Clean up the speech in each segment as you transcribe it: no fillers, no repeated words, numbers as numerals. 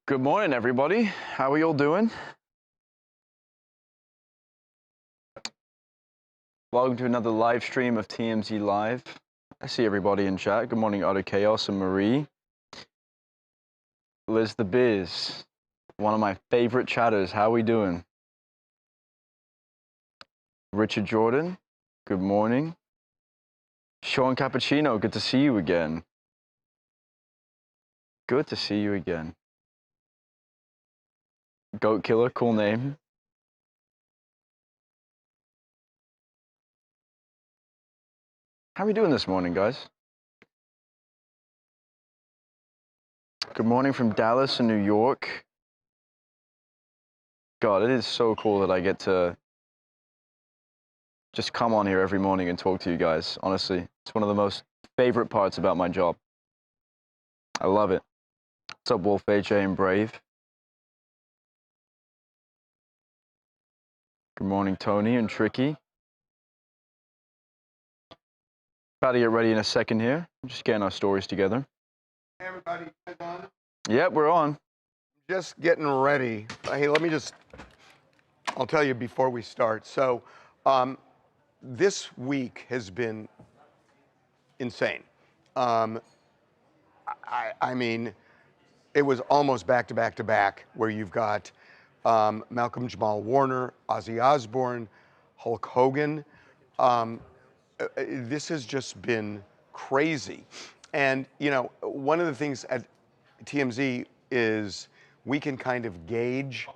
Good morning, everybody. How are you all doing? Welcome to another live stream of TMZ Live. I see everybody in chat. Good morning, Utter Chaos and Marie. Liz the Biz, one of my favorite chatters. How are we doing? Richard Jordan, good morning. Sean Cappuccino, good to see you again. Good to see you again. Goat Killer, cool name. How are we doing this morning, guys? Good morning from Dallas and New York. God, it is so cool that I get to just come on here every morning and talk to you guys. Honestly, it's one of the most favorite parts about my job. I love it. What's up, Wolf AJ and Brave? Good morning, Tony and Tricky. About to get ready in a second here. I'm just getting our stories together. Hey everybody, guys on? Yep, we're on. Just getting ready. Hey, I'll tell you before we start. So, this week has been insane. I mean, it was almost back to back to back, where you've got Malcolm Jamal Warner, Ozzy Osbourne, Hulk Hogan. This has just been crazy. And, you know, one of the things at TMZ is we can kind of gauge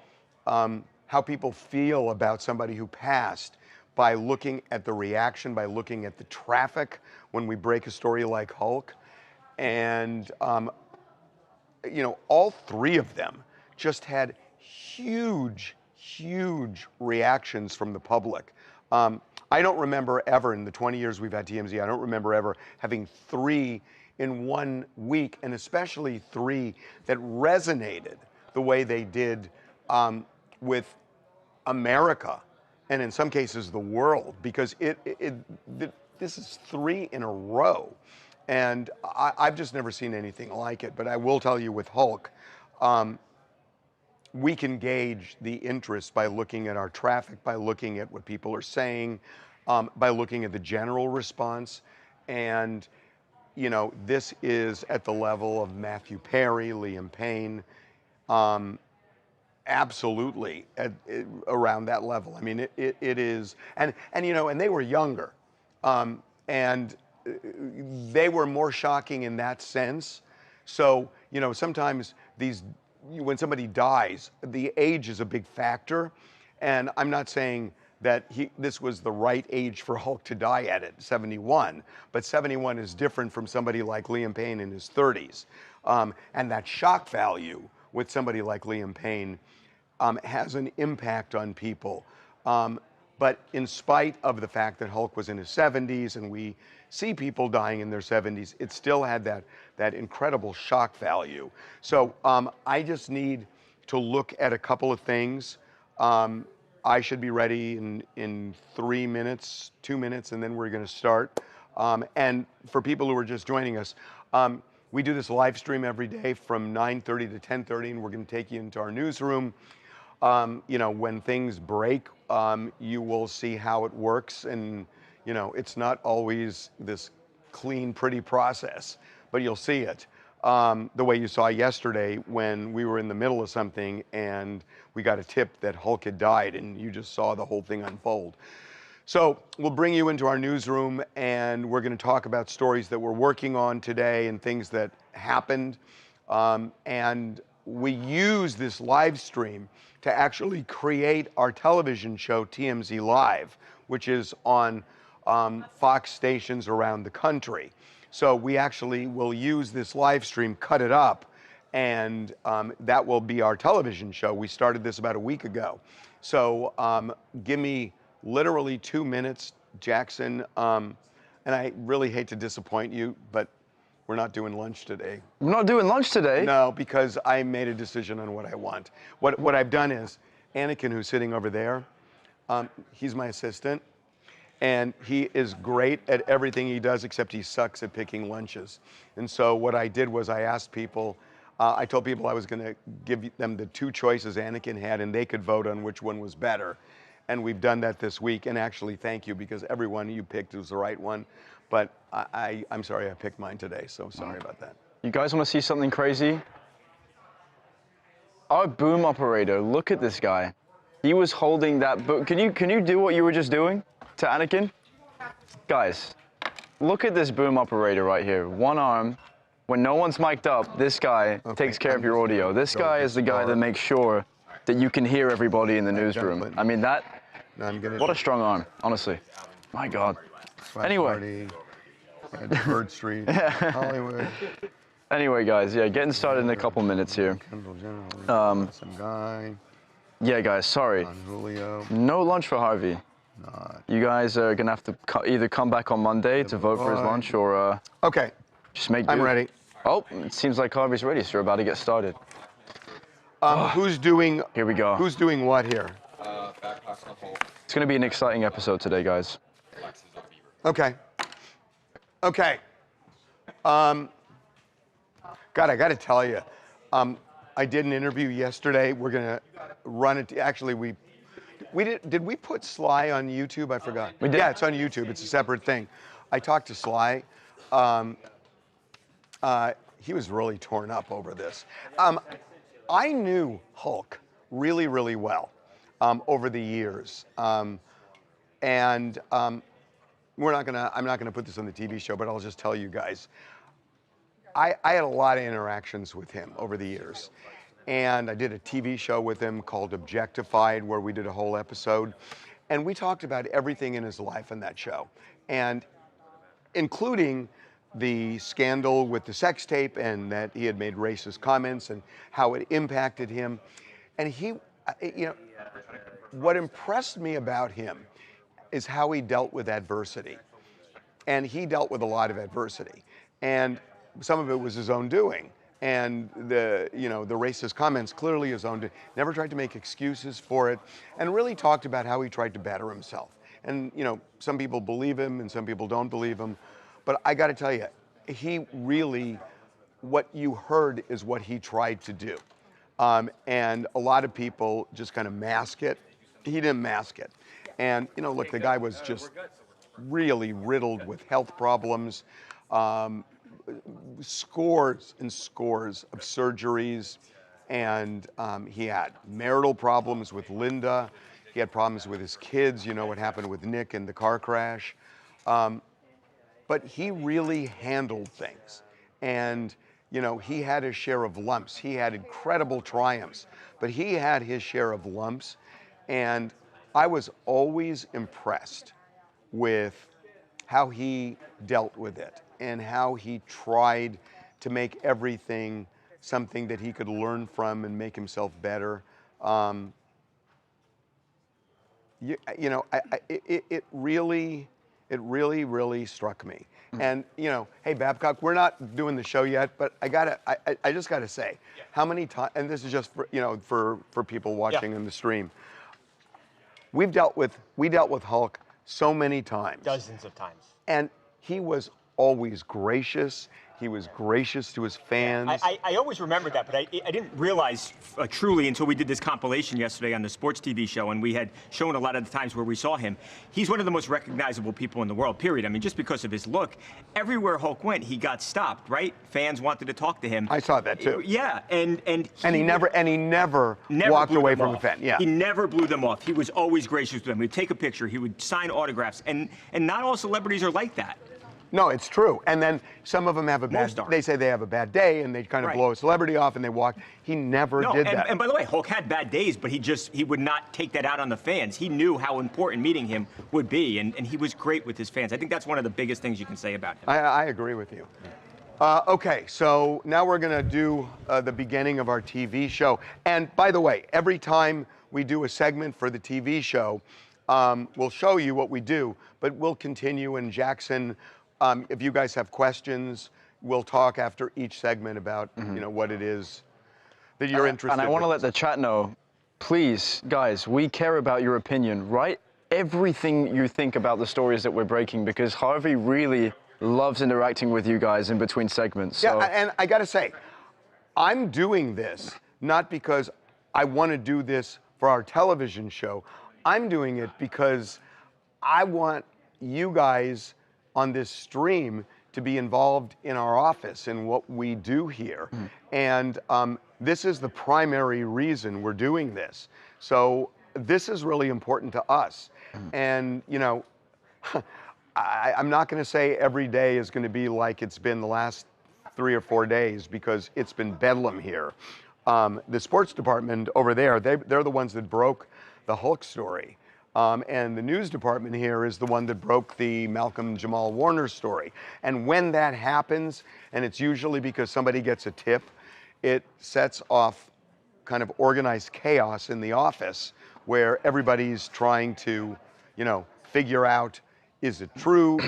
how people feel about somebody who passed by looking at the reaction, by looking at the traffic when we break a story like Hulk. And, you know, all three of them just had huge, huge reactions from the public. I don't remember ever, in the 20 years we've had TMZ, I don't remember ever having three in 1 week, and especially three that resonated the way they did with America, and in some cases the world, because this is three in a row. And I've just never seen anything like it. But I will tell you, with Hulk, we can gauge the interest by looking at our traffic, by looking at what people are saying, by looking at the general response. And, you know, this is at the level of Matthew Perry, Liam Payne, absolutely around that level. I mean, it is, and you know, and they were younger, and they were more shocking in that sense. So, you know, sometimes when somebody dies, the age is a big factor, and I'm not saying that this was the right age for Hulk to die at 71, but 71 is different from somebody like Liam Payne in his 30s, and that shock value with somebody like Liam Payne has an impact on people. But in spite of the fact that Hulk was in his 70s and we see people dying in their 70s, it still had that incredible shock value. So I just need to look at a couple of things. I should be ready in 3 minutes, 2 minutes, and then we're going to start. And for people who are just joining us, we do this live stream every day from 9:30 to 10:30, and we're going to take you into our newsroom. You know, when things break, you will see how it works. And, you know, it's not always this clean, pretty process, but you'll see it. The way you saw yesterday when we were in the middle of something and we got a tip that Hulk had died, and you just saw the whole thing unfold. So we'll bring you into our newsroom, and we're going to talk about stories that we're working on today and things that happened. And we use this live stream to actually create our television show, TMZ Live, which is on Fox stations around the country. So we actually will use this live stream, cut it up, and that will be our television show. We started this about a week ago. So give me literally 2 minutes, Jackson. And I really hate to disappoint you, but we're not doing lunch today. We're not doing lunch today? No, because I made a decision on what I want. What I've done is, Anakin, who's sitting over there, he's my assistant, and he is great at everything he does, except he sucks at picking lunches. And so what I did was I asked people, I told people I was going to give them the 2 choices Anakin had, and they could vote on which one was better. And we've done that this week. And actually, thank you, because every one you picked was the right one. But I'm sorry I picked mine today, so sorry about that. You guys want to see something crazy? Our boom operator, look at this guy. He was holding that boom. Can you do what you were just doing to Anakin? Guys, look at this boom operator right here. One arm. When no one's mic'd up, this guy takes care of your audio. This guy is the guy that makes sure that you can hear everybody in the newsroom. I mean, what a strong arm, honestly. My God. Anyway. Bird Street, Hollywood. Anyway, guys, yeah, getting started in a couple minutes here. Some guy. Yeah, guys, sorry. Julio. No lunch for Harvey. You guys are gonna have to either come back on Monday to vote for his lunch, or okay, just make do. I'm ready. Oh, it seems like Harvey's ready, so we're about to get started. Who's doing? Here we go. Who's doing what here? It's gonna be an exciting episode today, guys. Okay. Okay. God, I got to tell you, I did an interview yesterday. We're gonna run it. Actually, we did we put Sly on YouTube? I forgot. We did. Yeah, it's on YouTube. It's a separate thing. I talked to Sly. He was really torn up over this. I knew Hulk really, really well over the years, I'm not gonna put this on the TV show, but I'll just tell you guys. I had a lot of interactions with him over the years, and I did a TV show with him called Objectified, where we did a whole episode, and we talked about everything in his life in that show, and including the scandal with the sex tape, and that he had made racist comments and how it impacted him. And he, what impressed me about him is how he dealt with adversity. And he dealt with a lot of adversity. And some of it was his own doing. And the racist comments, clearly his own doing. Never tried to make excuses for it, and really talked about how he tried to better himself. And some people believe him and some people don't believe him. But I gotta tell you, he really, what you heard is what he tried to do. And a lot of people just kind of mask it. He didn't mask it. And look, the guy was just really riddled with health problems, scores and scores of surgeries, and he had marital problems with Linda. He had problems with his kids, what happened with Nick in the car crash. But he really handled things. And, he had his share of lumps. He had incredible triumphs, but he had his share of lumps. And I was always impressed with how he dealt with it and how he tried to make everything something that he could learn from and make himself better. It really, really struck me. And hey Babcock, we're not doing the show yet, but I just gotta say, how many times? And this is just for for people watching in the stream. We dealt with Hulk so many times. Dozens of times. And he was always gracious. He was gracious to his fans. I always remembered that, but I didn't realize truly until we did this compilation yesterday on the sports TV show, and we had shown a lot of the times where we saw him. He's one of the most recognizable people in the world, period. I mean, just because of his look. Everywhere Hulk went, he got stopped, right? Fans wanted to talk to him. I saw that too. Yeah, and he never walked away from a fan. Yeah. He never blew them off. He was always gracious with them. He'd take a picture, he would sign autographs, and not all celebrities are like that. No, it's true. And then some of them have they say they have a bad day and they kind of blow a celebrity off and they walk. He never did that. And by the way, Hulk had bad days, but he would not take that out on the fans. He knew how important meeting him would be, and he was great with his fans. I think that's one of the biggest things you can say about him. I agree with you. Okay, so now we're going to do the beginning of our TV show. And by the way, every time we do a segment for the TV show, we'll show you what we do, but we'll continue, and Jackson, if you guys have questions, we'll talk after each segment about what it is that you're interested in. And I want to let the chat know, please, guys, we care about your opinion. Write everything you think about the stories that we're breaking, because Harvey really loves interacting with you guys in between segments. So. Yeah, and I got to say, I'm doing this not because I want to do this for our television show. I'm doing it because I want you guys on this stream to be involved in our office and what we do here. And this is the primary reason we're doing this. So this is really important to us. And, you know, I'm not going to say every day is going to be like it's been the last 3 or 4 days, because it's been bedlam here. The sports department over there, they're the ones that broke the Hulk story. And the news department here is the one that broke the Malcolm Jamal Warner story. And when that happens, and it's usually because somebody gets a tip, it sets off kind of organized chaos in the office where everybody's trying to, you know, figure out, is it true?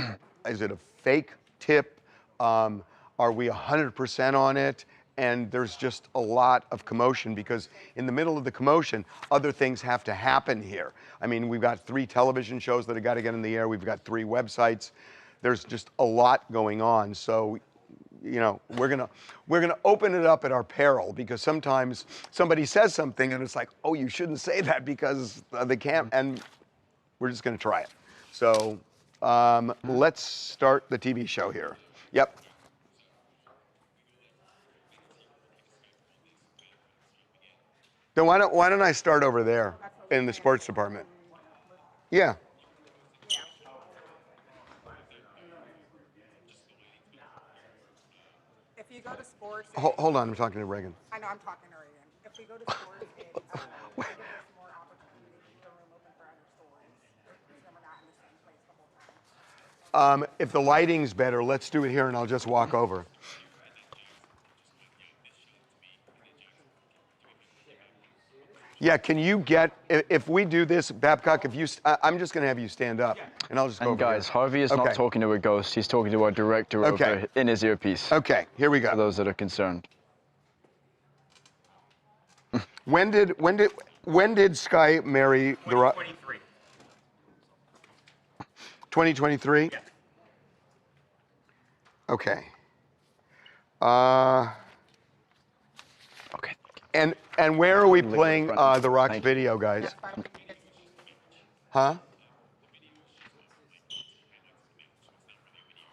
Is it a fake tip? Are we 100% on it? And there's just a lot of commotion, because in the middle of the commotion, other things have to happen here. I mean, we've got 3 television shows that have got to get in the air. We've got 3 websites. There's just a lot going on. So, you know, we're gonna open it up at our peril, because sometimes somebody says something and it's like, oh, you shouldn't say that because they can't, and we're just gonna try it. So let's start the TV show here. Yep. Then why don't I start over there in the sports department? Yeah. If you go to sports, Hold on, I'm talking to Reagan. I know I'm talking to Reagan. If we go to sports, it gives us more opportunity to keep the room open for other stories. So we're not in the same place the whole time. If the lighting's better, let's do it here, and I'll just walk over. Yeah, can you get, if we do this, Babcock, if you, I'm just going to have you stand up, and I'll just go And over guys, here. Harvey is not talking to a ghost. He's talking to our director over in his earpiece. Okay, here we For go. those that are concerned. When did Sky marry the Rock? 2023. 2023? Yeah. Okay. Okay. And where are we playing the Rock's Thank you. video, guys? Huh?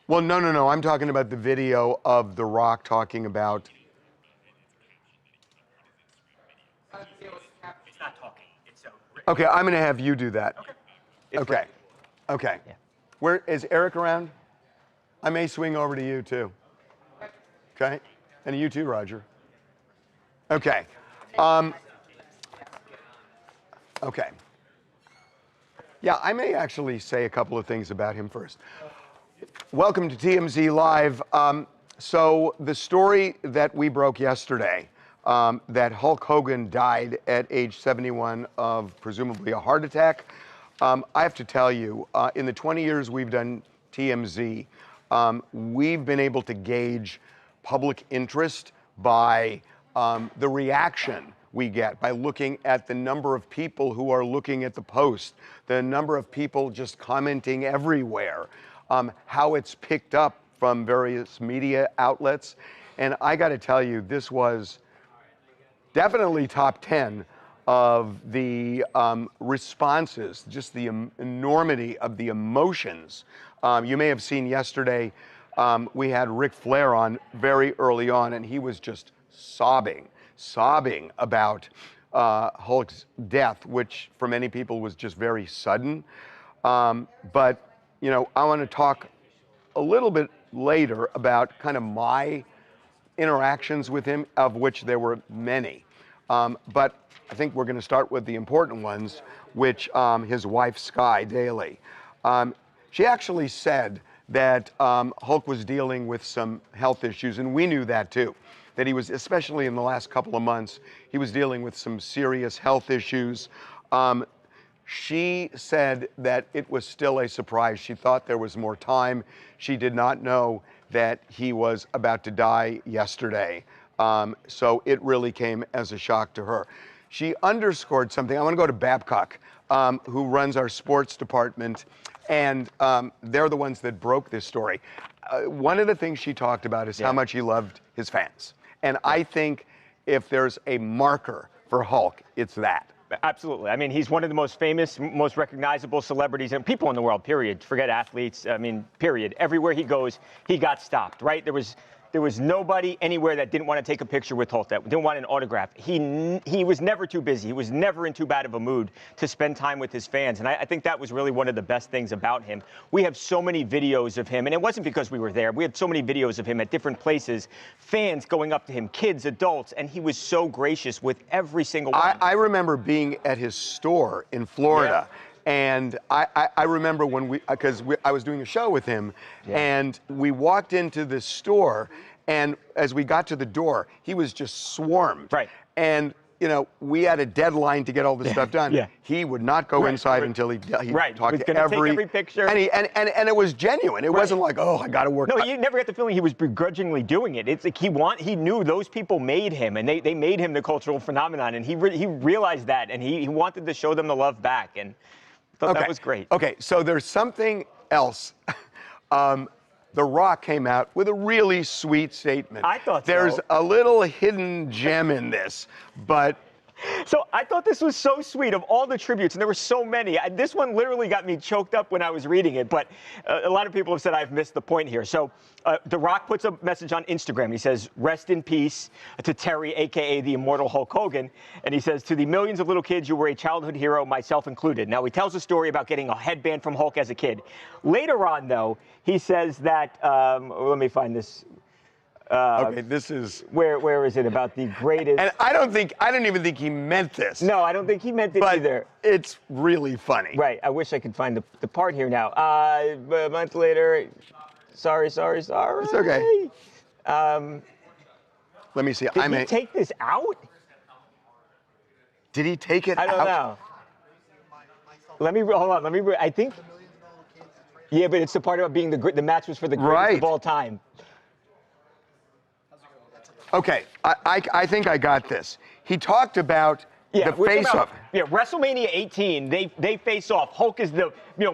Well, no. I'm talking about the video of The Rock talking about. It's not talking. It's Okay, I'm going to have you do that. Okay. Okay. Yeah. Where is Eric around? I may swing over to you too. Okay. And you too, Roger. Okay. Okay. Yeah, I may actually say a couple of things about him first. Welcome to TMZ Live. So the story that we broke yesterday, that Hulk Hogan died at age 71 of presumably a heart attack. I have to tell you, in the 20 years we've done TMZ, we've been able to gauge public interest by the reaction we get, by looking at the number of people who are looking at the post, the number of people just commenting everywhere, how it's picked up from various media outlets. And I got to tell you, this was definitely top 10 of the responses, just the enormity of the emotions. You may have seen yesterday, we had Ric Flair on very early on, and he was just sobbing about Hulk's death, which for many people was just very sudden. But, you know, I want to talk a little bit later about kind of my interactions with him, of which there were many. But I think we're going to start with the important ones, which his wife, Sky Daly. She actually said that Hulk was dealing with some health issues, and we knew that too. That he was, especially in the last couple of months, he was dealing with some serious health issues. She said that it was still a surprise. She thought there was more time. She did not know that he was about to die yesterday. So it really came as a shock to her. She underscored something. I want to go to Babcock, who runs our sports department, and they're the ones that broke this story. One of the things she talked about is how much he loved his fans. And I think if there's a marker for Hulk, it's that. Absolutely. I mean, he's one of the most famous, most recognizable celebrities and people in the world, period. Forget athletes. I mean, period. Everywhere he goes, he got stopped, right? There was nobody anywhere that didn't want to take a picture with Hulk, that didn't want an autograph. He was never too busy. He was never in too bad of a mood to spend time with his fans. And I think that was really one of the best things about him. We have so many videos of him, and it wasn't because we were there. We had so many videos of him at different places, fans going up to him, kids, adults, and he was so gracious with every single one. I remember being at his store in Florida. Yeah. And I remember when I was doing a show with him, and we walked into this store, and as we got to the door, he was just swarmed. Right. And, you know, we had a deadline to get all this stuff done. Yeah. He would not go inside until he talked to every picture. And it was genuine. It wasn't like, oh, I got to work. No, you never get the feeling he was begrudgingly doing it. It's like he knew those people made him, and they made him the cultural phenomenon, and he realized that, and he wanted to show them the love back, and I thought that was great. Okay, so there's something else. The Rock came out with a really sweet statement. I thought There's a little hidden gem in this, but... So I thought this was so sweet of all the tributes, and there were so many. This one literally got me choked up when I was reading it, but a lot of people have said I've missed the point here. So The Rock puts a message on Instagram. He says, "Rest in peace to Terry, a.k.a. the immortal Hulk Hogan." And he says, "To the millions of little kids, you were a childhood hero, myself included." Now, he tells a story about getting a headband from Hulk as a kid. Later on, though, he says that, let me find this. Okay, this is... Where is it? About the greatest... And I don't even think he meant this. No, I don't think he meant it either. It's really funny. Right. I wish I could find the part here now. A month later... Sorry. It's okay. Let me see. Did he take this out? Did he take it out? I don't know. Hold on. I think... Yeah, but it's the part about being the match was for the greatest of all time. Okay, I think I got this. He talked about the face-off. Yeah, WrestleMania 18, they face off. Hulk is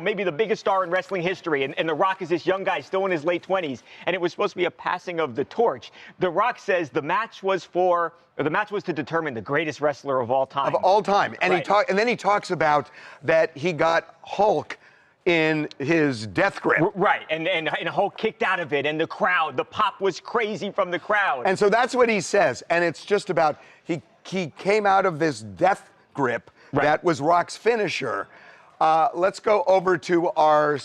maybe the biggest star in wrestling history, and The Rock is this young guy still in his late 20s, and it was supposed to be a passing of the torch. The Rock says the match was to determine the greatest wrestler of all time. Of all time, and and then he talks about that he got Hulk in his death grip. Right, and Hulk kicked out of it, and the pop was crazy from the crowd. And so that's what he says, and it's just about, he came out of this death grip that was Rock's finisher. Let's go over to our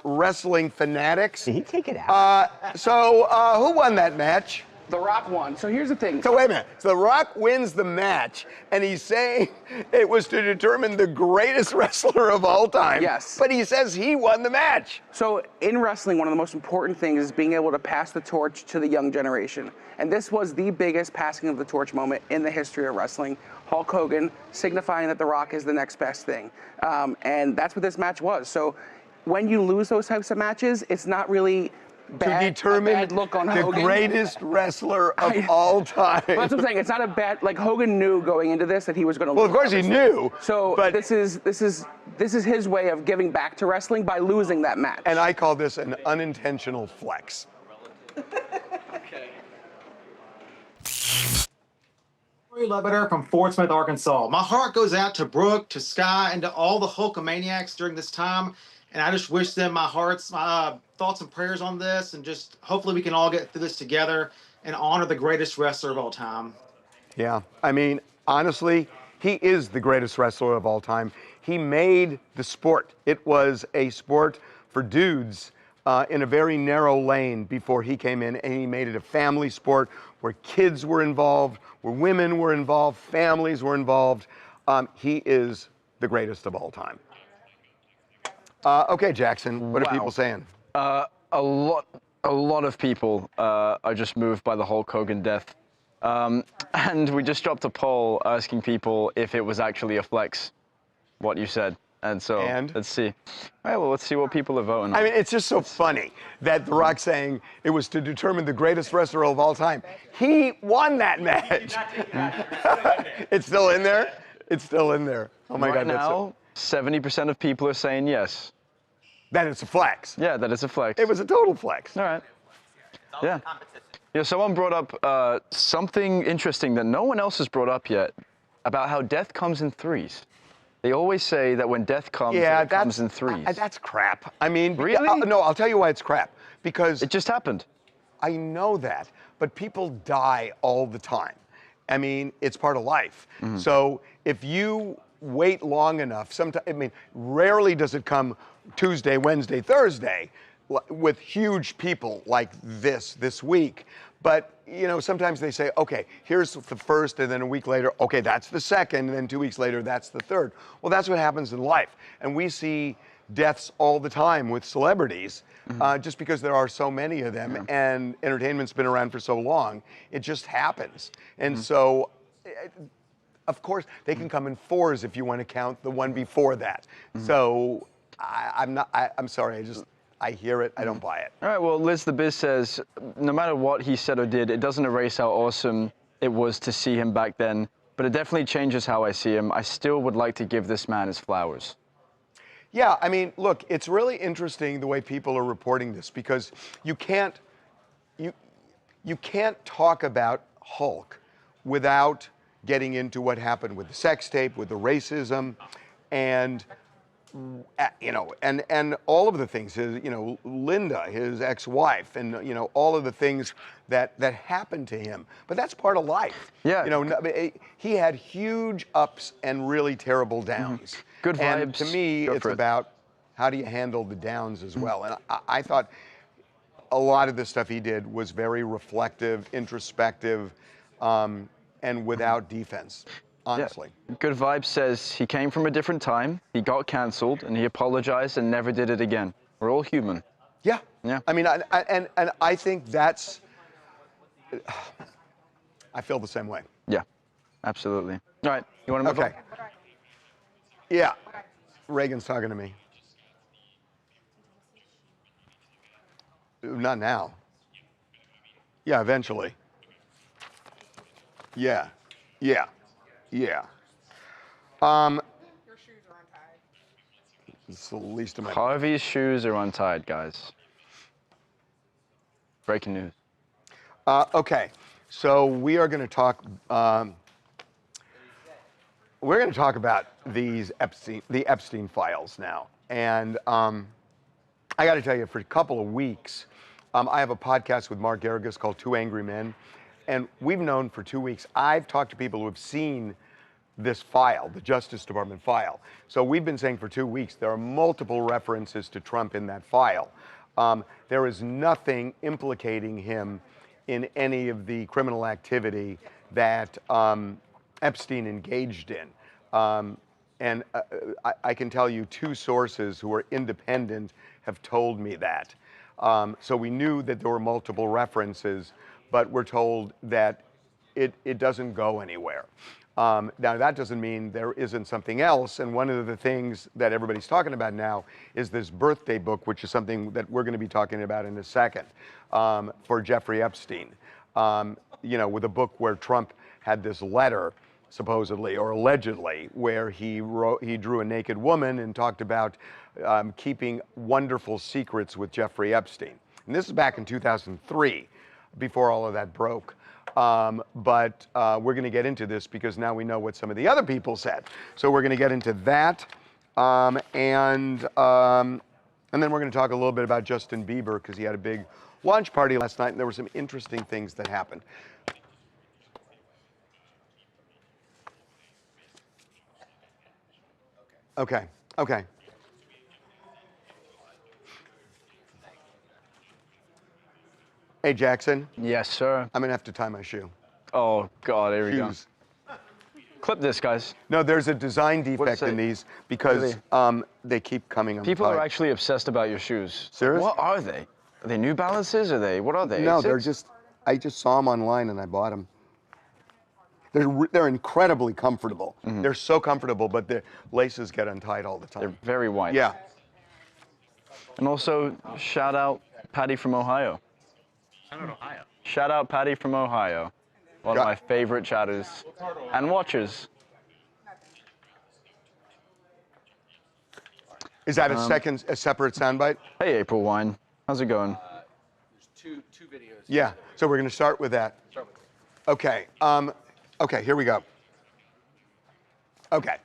wrestling fanatics. Did he take it out? Who won that match? The Rock won. So here's the thing. So wait a minute. So The Rock wins the match, and he's saying it was to determine the greatest wrestler of all time. Yes. But he says he won the match. So in wrestling, one of the most important things is being able to pass the torch to the young generation. And this was the biggest passing of the torch moment in the history of wrestling. Hulk Hogan signifying that The Rock is the next best thing. And that's what this match was. So when you lose those types of matches, it's not really to determine look on the Hogan. Greatest wrestler of all time. Well, that's what I'm saying. It's not a bad, like Hogan knew going into this that he was going to lose. Well, of course he knew. So but this is his way of giving back to wrestling by losing that match. And I call this an unintentional flex. Harvey Levin from Fort Smith, Arkansas. My heart goes out to Brooke, to Sky, and to all the Hulkamaniacs during this time. And I just wish them my thoughts and prayers on this, and just hopefully we can all get through this together and honor the greatest wrestler of all time. Yeah, I mean, honestly, he is the greatest wrestler of all time. He made the sport. It was a sport for dudes in a very narrow lane before he came in, and he made it a family sport where kids were involved, where women were involved, families were involved. He is the greatest of all time. Okay, Jackson, what are people saying? A lot of people are just moved by the Hulk Hogan death. And we just dropped a poll asking people if it was actually a flex, what you said. And so let's see. All right, well, let's see what people are voting on. I mean, it's just so funny that The Rock saying it was to determine the greatest wrestler of all time. He won that match. It's still in there? It's still in there. Oh, my God. Right now, 70% of people are saying yes. That it's a flex. Yeah, that it's a flex. It was a total flex. All right. Yeah. Someone brought up something interesting that no one else has brought up yet about how death comes in threes. They always say that when death comes, it comes in threes. That's crap. I mean, Really? no, I'll tell you why it's crap. Because It just happened. I know that, but people die all the time. I mean, it's part of life. So if you wait long enough, sometimes, I mean, rarely does it come Tuesday, Wednesday, Thursday with huge people like this week. But, sometimes they say, okay, here's the first, and then a week later, okay, that's the second, and then 2 weeks later, that's the third. Well, that's what happens in life. And we see deaths all the time with celebrities, just because there are so many of them, and entertainment's been around for so long, it just happens. And so, of course, they can come in fours if you want to count the one before that. So I'm sorry, I hear it, I don't buy it. All right, well, Liz the Biz says, no matter what he said or did, it doesn't erase how awesome it was to see him back then, but it definitely changes how I see him. I still would like to give this man his flowers. Yeah, I mean, look, it's really interesting the way people are reporting this, because you can't talk about Hulk without getting into what happened with the sex tape, with the racism, and and all of the things, Linda, his ex-wife, and all of the things that happened to him. But that's part of life. Yeah. He had huge ups and really terrible downs. Good vibes. And to me, it's about how do you handle the downs as well. And I thought a lot of the stuff he did was very reflective, introspective, and without defense. Honestly. Yeah. Good Vibes says he came from a different time, he got canceled, and he apologized and never did it again. We're all human. Yeah. Yeah. I mean, and I think that's, I feel the same way. Yeah, absolutely. All right, you want to move on? Okay. Yeah. Reagan's talking to me. Not now. Yeah, eventually. Yeah. Yeah. Yeah. Your shoes are untied. It's the least of my. Harvey's shoes are untied, guys. Breaking news. Okay, so we are going to talk. We're going to talk about the Epstein files now, and I got to tell you, for a couple of weeks, I have a podcast with Mark Garrigus called Two Angry Men, and we've known for 2 weeks. I've talked to people who have seen this file, the Justice Department file. So we've been saying for 2 weeks there are multiple references to Trump in that file. There is nothing implicating him in any of the criminal activity that Epstein engaged in. And I can tell you 2 sources who are independent have told me that. So we knew that there were multiple references, but we're told that it doesn't go anywhere. Now, that doesn't mean there isn't something else, and one of the things that everybody's talking about now is this birthday book, which is something that we're going to be talking about in a second, for Jeffrey Epstein. With a book where Trump had this letter, supposedly or allegedly, where he drew a naked woman and talked about keeping wonderful secrets with Jeffrey Epstein. And this is back in 2003, before all of that broke. But we're going to get into this because now we know what some of the other people said. So we're going to get into that, and then we're going to talk a little bit about Justin Bieber, because he had a big launch party last night, and there were some interesting things that happened. Okay. Hey, Jackson. Yes, sir. I'm going to have to tie my shoe. Oh, God, here we go. Shoes. Clip this, guys. No, there's a design defect in these because they keep coming untied. People are actually obsessed about your shoes. Serious? What are they? Are they New Balances? What are they? No, Asics? they're just, I just saw them online and I bought them. They're incredibly comfortable. Mm-hmm. They're so comfortable, but the laces get untied all the time. They're very white. Yeah. And also, shout out Patty from Ohio. Shout out Patty from Ohio. One of my favorite chatters and watchers. Is that a separate soundbite? Hey, April Wine. How's it going? two videos. Yeah, so we're going to start with that. Okay, okay, here we go. Okay.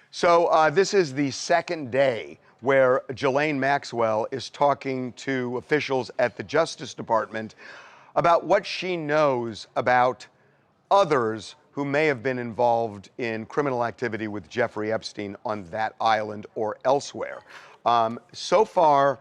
So this is the second day where Ghislaine Maxwell is talking to officials at the Justice Department about what she knows about others who may have been involved in criminal activity with Jeffrey Epstein on that island or elsewhere. So far,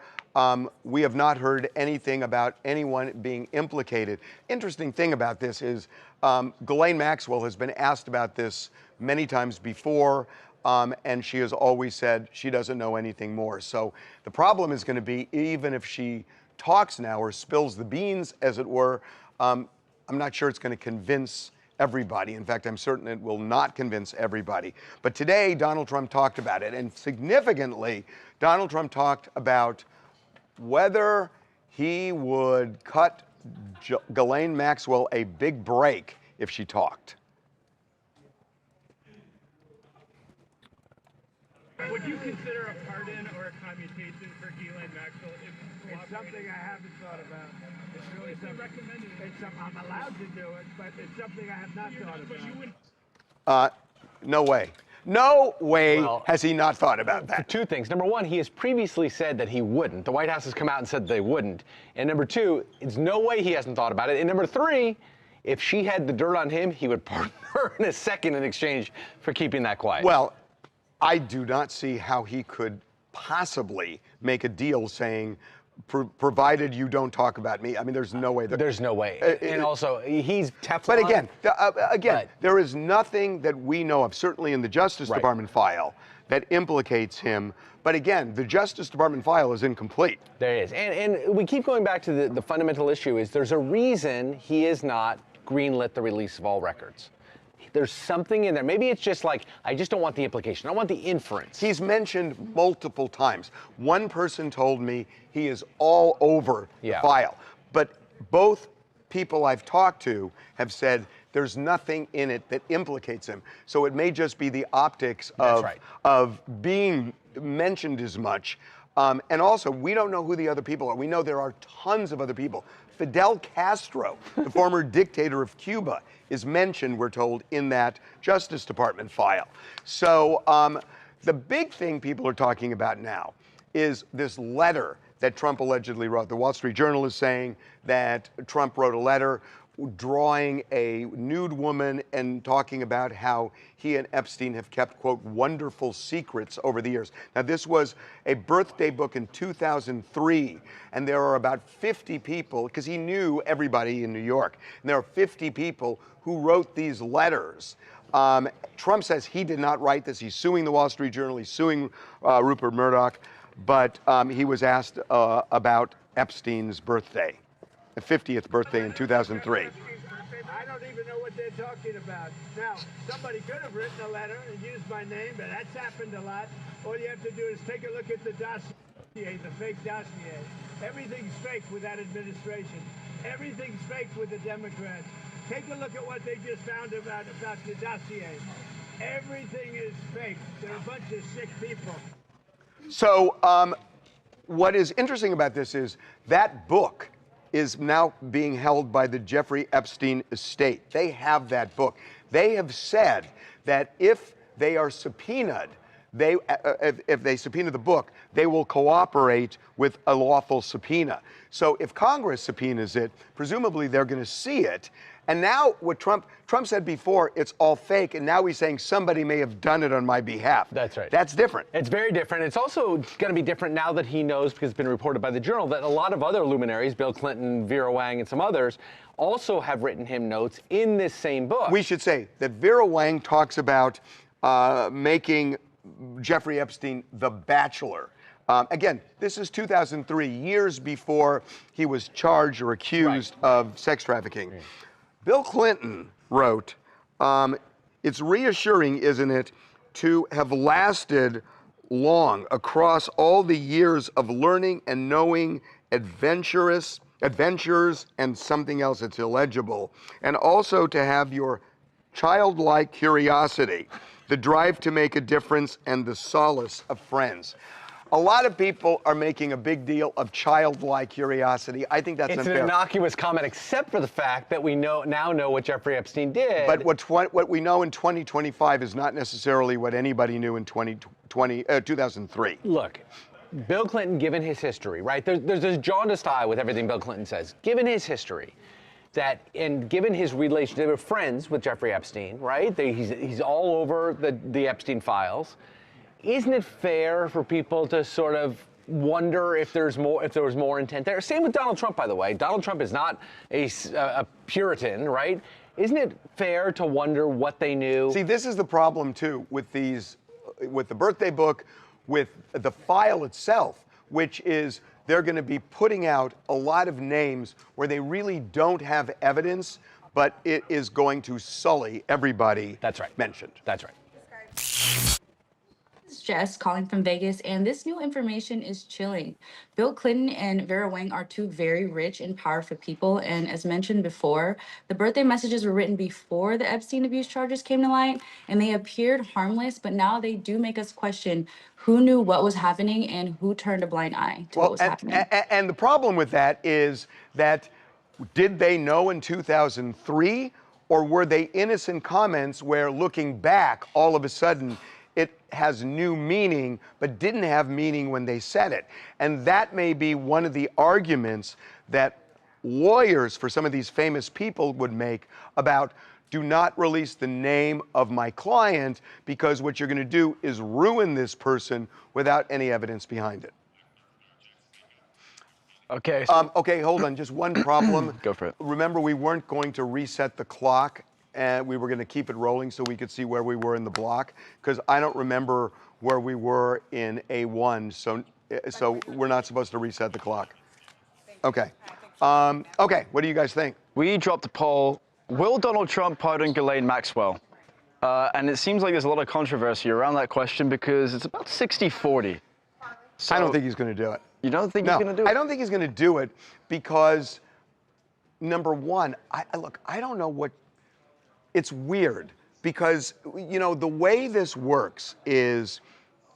we have not heard anything about anyone being implicated. Interesting thing about this is Ghislaine Maxwell has been asked about this many times before, and she has always said she doesn't know anything more. So the problem is going to be, even if she talks now or spills the beans, as it were, I'm not sure it's going to convince everybody. In fact, I'm certain it will not convince everybody. But today, Donald Trump talked about it, and significantly, Donald Trump talked about whether he would cut Ghislaine Maxwell a big break if she talked. Would you consider a pardon or a commutation for Ghislaine Maxwell? It's something I haven't thought about. It's really something. I'm allowed to do it, but it's something I have not thought about. No way. No way Well, has he not thought about that. Two things. Number one, he has previously said that he wouldn't. The White House has come out and said they wouldn't. And number two, it's no way he hasn't thought about it. And number three, if she had the dirt on him, he would pardon her in a second in exchange for keeping that quiet. Well, I do not see how he could possibly make a deal saying, provided you don't talk about me. I mean, there's no way. There's no way. And also, he's Teflon. But again, Right. there is nothing that we know of, certainly in the Justice Right. Department file, that implicates him. But again, the Justice Department file is incomplete. There is. And we keep going back to the fundamental issue is there's a reason he has not greenlit the release of all records. There's something in there. Maybe it's just like, I just don't want the implication. I want the inference. He's mentioned multiple times. One person told me he is all over the file. But both people I've talked to have said there's nothing in it that implicates him. So it may just be the optics of being mentioned as much. And also, we don't know who the other people are. We know there are tons of other people. Fidel Castro, the former dictator of Cuba, is mentioned, we're told, in that Justice Department file. So the big thing people are talking about now is this letter that Trump allegedly wrote. The Wall Street Journal is saying that Trump wrote a letter drawing a nude woman and talking about how he and Epstein have kept, quote, wonderful secrets over the years. Now, this was a birthday book in 2003, and there are about 50 people, because he knew everybody in New York, and there are 50 people who wrote these letters. Trump says he did not write this. He's suing the Wall Street Journal. He's suing Rupert Murdoch, but he was asked about Epstein's birthday. The 50th birthday in 2003. I don't even know what they're talking about. Now, somebody could have written a letter and used my name, but that's happened a lot. All you have to do is take a look at the dossier, the fake dossier. Everything's fake with that administration. Everything's fake with the Democrats. Take a look at what they just found about the dossier. Everything is fake. They're a bunch of sick people. So what is interesting about this is that book is now being held by the Jeffrey Epstein estate. They have that book. They have said that if they are subpoenaed, if they subpoena the book, they will cooperate with a lawful subpoena. So if Congress subpoenas it, presumably they're going to see it. And now what Trump said before, it's all fake, and now he's saying somebody may have done it on my behalf. That's right. That's different. It's very different. It's also going to be different now that he knows, because it's been reported by the Journal, that a lot of other luminaries, Bill Clinton, Vera Wang, and some others, also have written him notes in this same book. We should say that Vera Wang talks about making Jeffrey Epstein the Bachelor. Again, this is 2003, years before he was charged or accused of sex trafficking. Right. Bill Clinton wrote, it's reassuring, isn't it, to have lasted long across all the years of learning and knowing adventures and something else that's illegible, and also to have your childlike curiosity, the drive to make a difference, and the solace of friends. A lot of people are making a big deal of childlike curiosity. I think that's It's unfair. an innocuous comment, except for the fact that we now know what Jeffrey Epstein did. But what we know in 2025 is not necessarily what anybody knew in 2003. Look, Bill Clinton, given his history, right? There's this jaundiced eye with everything Bill Clinton says. Given his history, and given his relationship, they were friends with Jeffrey Epstein, right? He's all over the Epstein files. Isn't it fair for people to sort of wonder if there was more intent there? Same with Donald Trump, by the way. Donald Trump is not a Puritan, right? Isn't it fair to wonder what they knew? See, this is the problem too with the birthday book, with the file itself, which is they're going to be putting out a lot of names where they really don't have evidence, but it is going to sully everybody. That's right. Mentioned. That's right. This is Jess calling from Vegas, and this new information is chilling. Bill Clinton and Vera Wang are two very rich and powerful people, and as mentioned before, the birthday messages were written before the Epstein abuse charges came to light, and they appeared harmless, but now they do make us question who knew what was happening and who turned a blind eye to what was happening. And the problem with that is that did they know in 2003, or were they innocent comments where looking back, all of a sudden, it has new meaning, but didn't have meaning when they said it? And that may be one of the arguments that lawyers for some of these famous people would make about do not release the name of my client, because what you're going to do is ruin this person without any evidence behind it. Okay. Okay, hold on. Just one problem. Go for it. Remember, we weren't going to reset the clock, and we were going to keep it rolling so we could see where we were in the block, because I don't remember where we were in A1, so we're not supposed to reset the clock. Okay. Okay, what do you guys think? We dropped a poll. Will Donald Trump pardon Ghislaine Maxwell? And it seems like there's a lot of controversy around that question because it's about 60-40. So I don't think he's going to do it. You don't think he's going to do it? I don't think he's going to do it because, number one, look, I don't know what, it's weird because, you know, the way this works is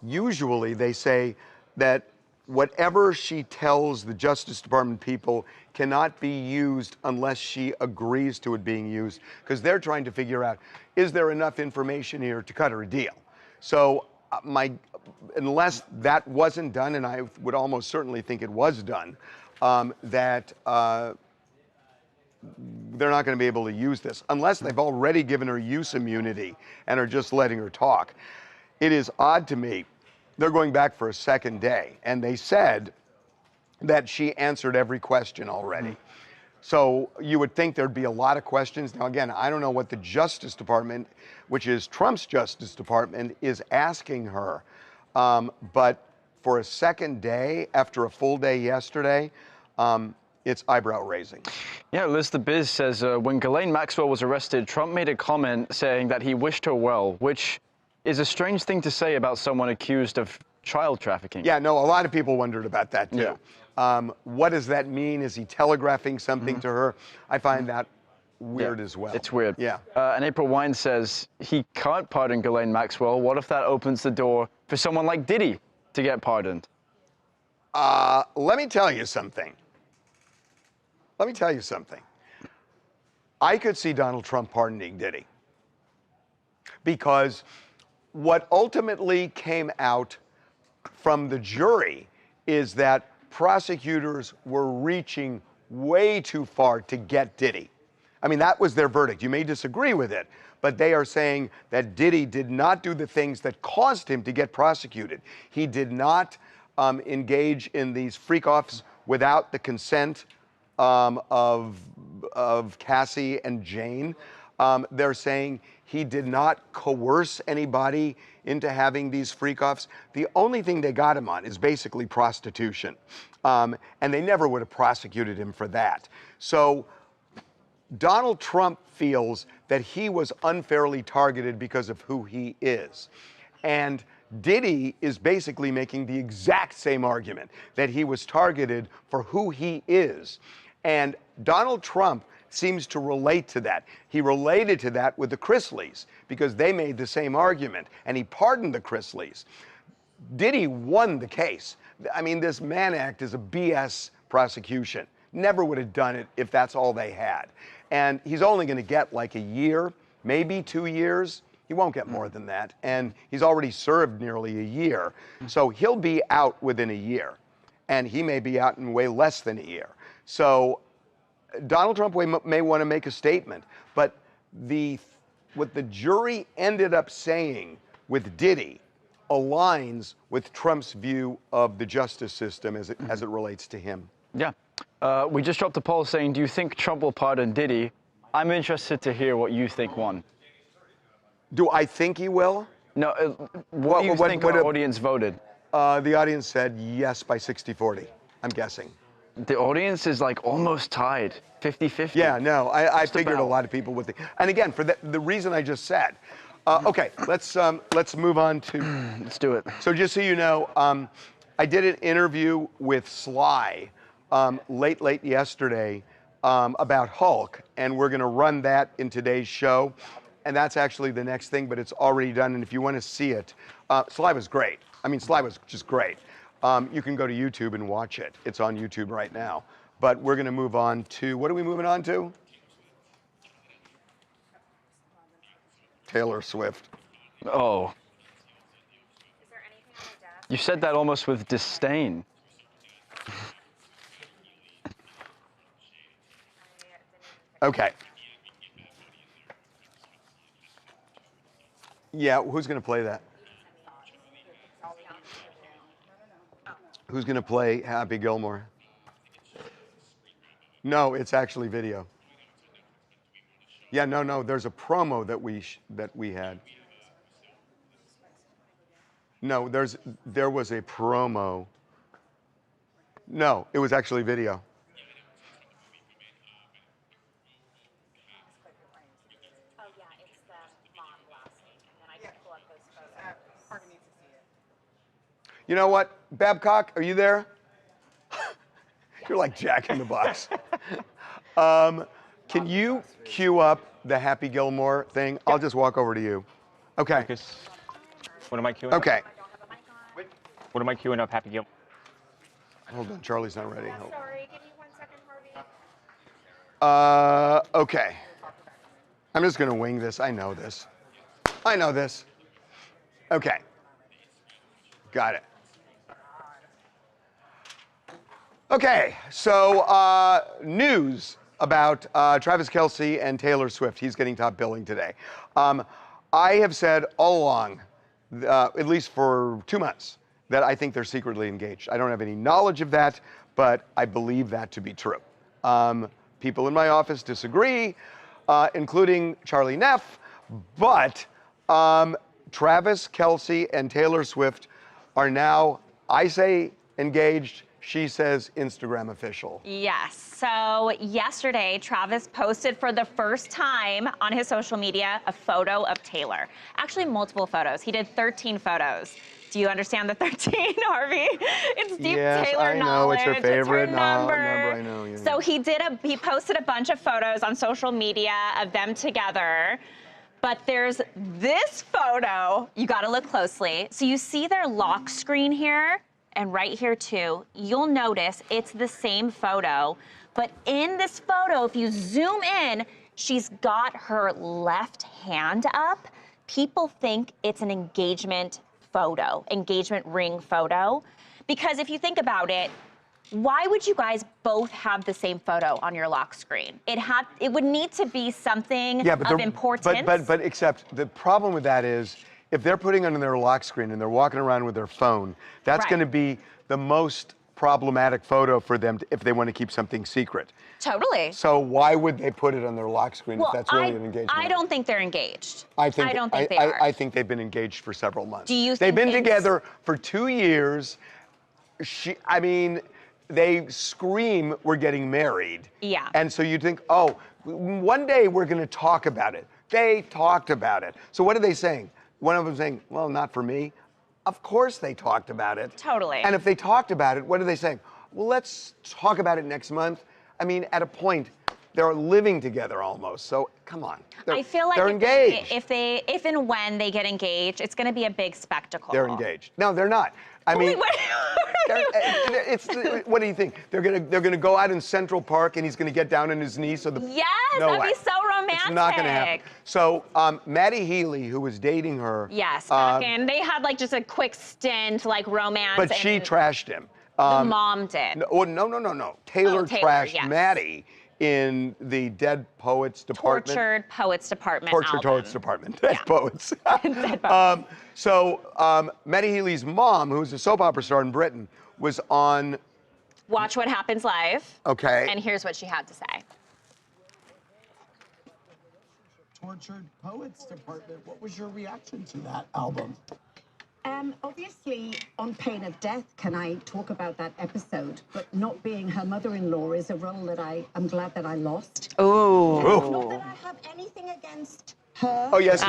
usually they say that whatever she tells the Justice Department people cannot be used unless she agrees to it being used, because they're trying to figure out, is there enough information here to cut her a deal? So unless that wasn't done, and I would almost certainly think it was done, that they're not going to be able to use this unless they've already given her use immunity and are just letting her talk. It is odd to me. They're going back for a second day, and they said that she answered every question already. So you would think there'd be a lot of questions. Now, again, I don't know what the Justice Department, which is Trump's Justice Department, is asking her. But for a second day, after a full day yesterday, it's eyebrow raising. Yeah, Liz the Biz says, when Ghislaine Maxwell was arrested, Trump made a comment saying that he wished her well, which is a strange thing to say about someone accused of child trafficking. Yeah, no, a lot of people wondered about that too. Yeah. What does that mean? Is he telegraphing something to her? I find that weird as well. It's weird. Yeah. And April Wine says he can't pardon Ghislaine Maxwell. What if that opens the door for someone like Diddy to get pardoned? Let me tell you something. I could see Donald Trump pardoning Diddy, because what ultimately came out from the jury is that prosecutors were reaching way too far to get Diddy. I mean, that was their verdict. You may disagree with it, but they are saying that Diddy did not do the things that caused him to get prosecuted. He did not engage in these freak-offs without the consent of Cassie and Jane. They're saying he did not coerce anybody into having these freak-offs. The only thing they got him on is basically prostitution. And they never would have prosecuted him for that. So Donald Trump feels that he was unfairly targeted because of who he is. And Diddy is basically making the exact same argument, that he was targeted for who he is. And Donald Trump seems to relate to that. He related to that with the Chrisleys because they made the same argument, and he pardoned the Chrisleys. Diddy won the case. I mean, this Mann Act is a BS prosecution. Never would have done it if that's all they had. And he's only going to get like a year, maybe 2 years. He won't get more than that. And he's already served nearly a year. So he'll be out within a year. And he may be out in way less than a year. So Donald Trump may want to make a statement. But what the jury ended up saying with Diddy aligns with Trump's view of the justice system as it relates to him. Yeah. We just dropped a poll saying, do you think Trump will pardon Diddy? I'm interested to hear what you think won. Do I think he will? No, what do you think our audience voted? The audience said yes by 60-40, I'm guessing. The audience is like almost tied, 50-50. Yeah, no, I figured a lot of people would think. And again, for the reason I just said. Okay, let's move on to. Let's do it. So just so you know, I did an interview with Sly late yesterday about Hulk, and we're going to run that in today's show. And that's actually the next thing, but it's already done. And if you want to see it, Sly was great. I mean, Sly was just great. You can go to YouTube and watch it. It's on YouTube right now. But we're going to move on to, what are we moving on to? Taylor Swift. Oh. You said that almost with disdain. Okay. Yeah, who's going to play that? Who's going to play Happy Gilmore? No, it's actually video. Yeah, no, there's a promo that we had. No, there was a promo. No, it was actually video. You know what, Babcock, are you there? You're like Jack in the Box. Can you cue up the Happy Gilmore thing? Yeah. I'll just walk over to you. Okay. What am I queuing up? Okay. What am I queuing up, Happy Gilmore? Hold on, Charlie's not ready. Hold on. Sorry, give me 1 second, Harvey. Okay. I'm just gonna wing this. I know this. Okay. Got it. Okay, so news about Travis Kelce and Taylor Swift. He's getting top billing today. I have said all along, at least for 2 months, that I think they're secretly engaged. I don't have any knowledge of that, but I believe that to be true. People in my office disagree, including Charlie Neff, but Travis Kelce and Taylor Swift are now, I say engaged, she says Instagram official. Yes. So yesterday, Travis posted for the first time on his social media a photo of Taylor. Actually, multiple photos. He did 13 photos. Do you understand the 13, Harvey? It's deep Taylor knowledge. It's her favorite it's her number. I know. You know. So he posted a bunch of photos on social media of them together. But there's this photo. You got to look closely. So you see their lock screen here. And right here too, you'll notice it's the same photo, but in this photo, if you zoom in, she's got her left hand up. People think it's an engagement photo, engagement ring photo, because if you think about it, why would you guys both have the same photo on your lock screen? It would need to be something of importance. But except the problem with that is, if they're putting it on their lock screen and they're walking around with their phone, that's going to be the most problematic photo for them if they want to keep something secret. Totally. So why would they put it on their lock screen if that's really an engagement? I don't think they're engaged. I don't think they are. I think they've been engaged for several months. Do you think they've been together for 2 years? They scream we're getting married. Yeah. And so you think, oh, one day we're going to talk about it. They talked about it. So what are they saying? One of them saying, well, not for me. Of course they talked about it. Totally. And if they talked about it, what are they saying? Well, let's talk about it next month. I mean, at a point, they're living together almost. So come on. I feel like they're engaged. if and when they get engaged, it's going to be a big spectacle. They're engaged. No, they're not. I mean, what do you think? They're gonna go out in Central Park and he's gonna get down on his knees. So Yes, no that'd way. be so romantic. It's not gonna happen. So Maddie Healy, who was dating her. Yes, back in. They had like just a quick stint, like romance. But she trashed him. The mom did. No. Taylor trashed yes. Maddie in the Dead Poets Department. Tortured Poets Department Tortured album. Poets Department. Dead Poets. Dead Poets. So Maddie Healy's mom, who's a soap opera star in Britain, was on. Watch What Happens Live. Okay. And here's what she had to say. Tortured Poets Department. What was your reaction to that album? Obviously, on pain of death, can I talk about that episode? But not being her mother-in-law is a role that I'm glad that I lost. Oh. Not that I have anything against her. Oh yes,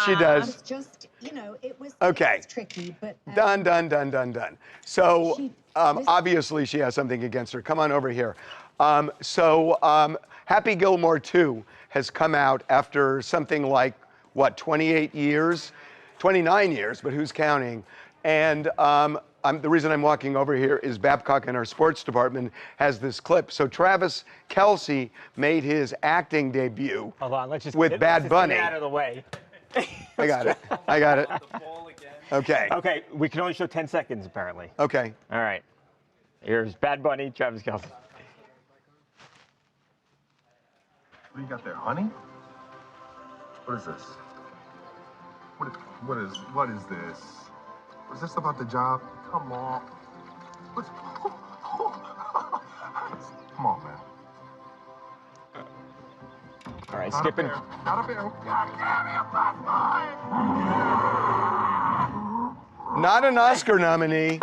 she does. It's just, it was tricky, but Done. So obviously she has something against her. Come on over here. Happy Gilmore 2 has come out after something like 28 years? 29 years, but who's counting? And the reason I'm walking over here is Babcock in our sports department has this clip. So Travis Kelce made his acting debut with Bad Bunny. Get out of the way. I got it. Okay. Okay, we can only show 10 seconds apparently. Okay. All right. Here's Bad Bunny, Travis Kelce. What do you got there, honey? What is this? What is this? Was this about the job? Come on. Come on, man. All right, skipping. Not up there. God damn it, Not an Oscar nominee.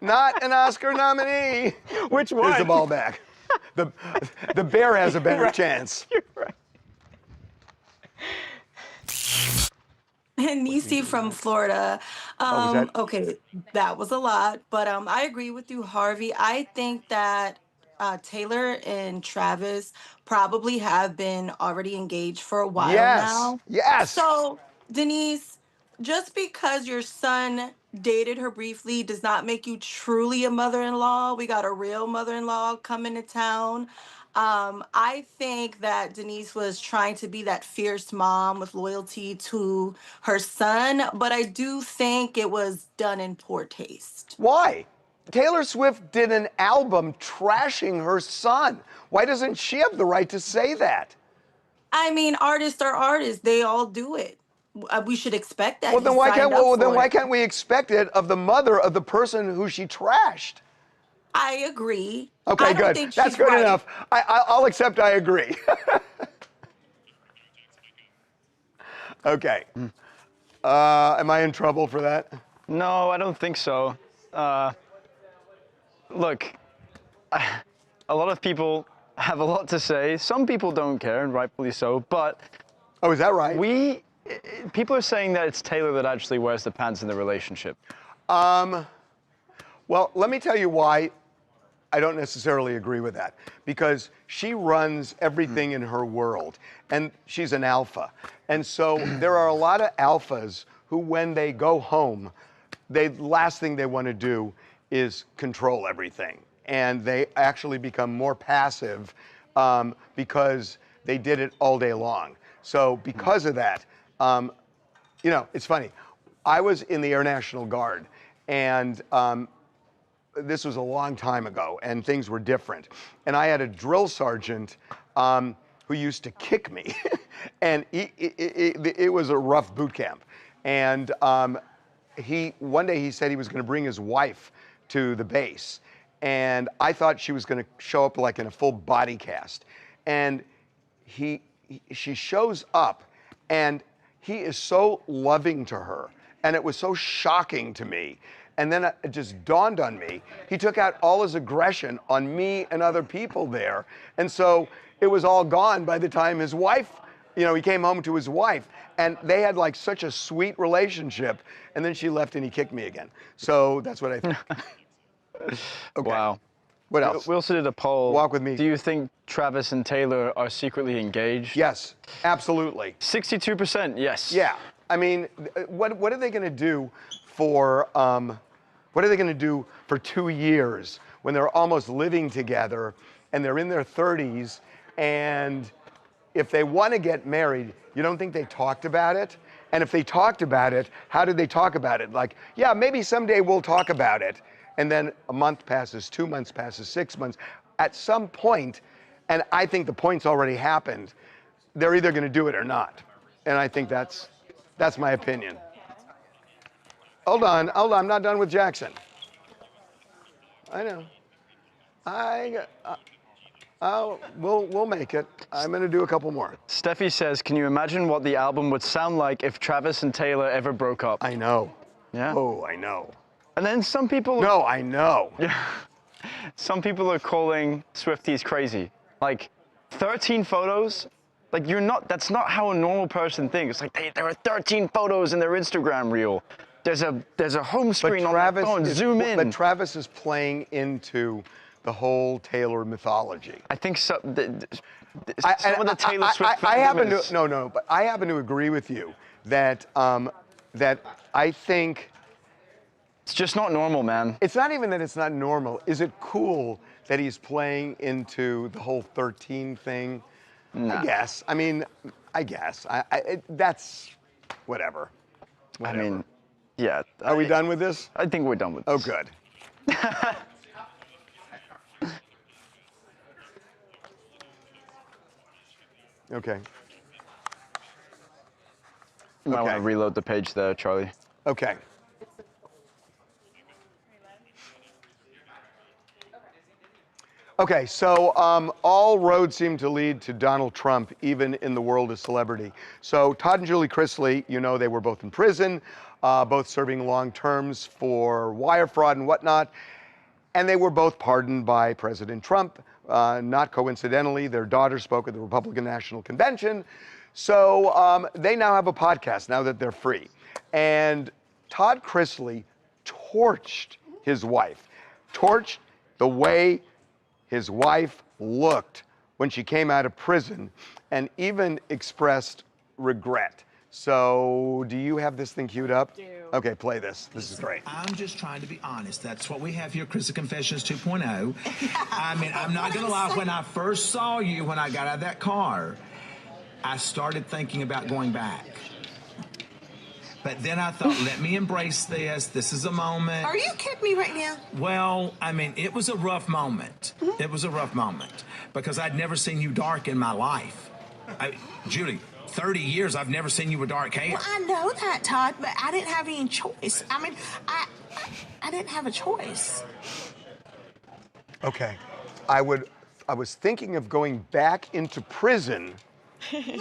Not an Oscar nominee. Which one? Here's the ball back. The bear has a better chance. You're right. And Niecy from Florida. Okay, that was a lot, but I agree with you, Harvey. I think that Taylor and Travis probably have been already engaged for a while now. Yes. So, Denise, just because your son dated her briefly does not make you truly a mother-in-law. We got a real mother-in-law coming to town. I think that Denise was trying to be that fierce mom with loyalty to her son, but I do think it was done in poor taste. Why? Taylor Swift did an album trashing her son. Why doesn't she have the right to say that? I mean, artists are artists. They all do it. We should expect that. Well, then why can't we expect it of the mother of the person who she trashed? I agree. Okay, good. That's good enough. I'll accept I agree. Okay. Am I in trouble for that? No, I don't think so. Look, a lot of people have a lot to say. Some people don't care, and rightfully so, but... Oh, is that right? People are saying that it's Taylor that actually wears the pants in the relationship. Well, let me tell you why I don't necessarily agree with that. Because she runs everything in her world, and she's an alpha. And so there are a lot of alphas who, when they go home, the last thing they want to do is control everything. And they actually become more passive because they did it all day long. So because of that, it's funny. I was in the Air National Guard, and this was a long time ago, and things were different. And I had a drill sergeant who used to kick me, and it was a rough boot camp. And one day he said he was going to bring his wife to the base, and I thought she was going to show up like in a full body cast. And she shows up, and he is so loving to her, and it was so shocking to me. And then it just dawned on me, he took out all his aggression on me and other people there. And so it was all gone by the time his wife, he came home to his wife. And they had like such a sweet relationship. And then she left and he kicked me again. So that's what I think. Okay. Wow. What else? We also did a poll. Walk with me. Do you think Travis and Taylor are secretly engaged? Yes, absolutely. 62%, yes. Yeah. I mean, what are they going to do for 2 years when they're almost living together and they're in their 30s, and if they want to get married, you don't think they talked about it? And if they talked about it, how did they talk about it? Like, yeah, maybe someday we'll talk about it. And then a month passes, 2 months passes, 6 months. At some point, and I think the point's already happened, they're either going to do it or not. And I think that's my opinion. Hold on, I'm not done with Jackson. I know. We'll make it. I'm going to do a couple more. Steffi says, can you imagine what the album would sound like if Travis and Taylor ever broke up? I know. Yeah. Oh, I know. And then some people... No, I know. Yeah. Some people are calling Swifties crazy. Like, 13 photos? Like, that's not how a normal person thinks. Like, there are 13 photos in their Instagram reel. There's a home screen on their phone. Zoom in. But Travis is playing into the whole Taylor mythology. I think so. Some of the Taylor Swift but I happen to agree with you that that I think it's just not normal, man. It's not even that it's not normal. Is it cool that he's playing into the whole 13 thing? Nah. I guess. I mean, I guess. That's whatever. I mean, yeah. Are we done with this? I think we're done with this. Oh, good. Okay. You might want to reload the page there, Charlie. Okay. Okay, so all roads seem to lead to Donald Trump, even in the world of celebrity. So Todd and Julie Chrisley, you know, they were both in prison, both serving long terms for wire fraud and whatnot, and they were both pardoned by President Trump. Not coincidentally, their daughter spoke at the Republican National Convention. So they now have a podcast now that they're free. And Todd Chrisley torched his wife, torched the way his wife looked when she came out of prison, and even expressed regret. So, do you have this thing queued up? I do. Okay, play this. This is great. I'm just trying to be honest. That's what we have here, Chrisley Confessions 2.0. I mean, I'm not going to lie. When I first saw you, when I got out of that car, I started thinking about going back. But then I thought, let me embrace this. This is a moment. Are you kidding me right now? Well, I mean, it was a rough moment. Mm-hmm. It was a rough moment because I'd never seen you dark in my life. Julie, 30 years, I've never seen you with dark hair. Well, I know that, Todd, but I didn't have any choice. I mean, I didn't have a choice. Okay. I was thinking of going back into prison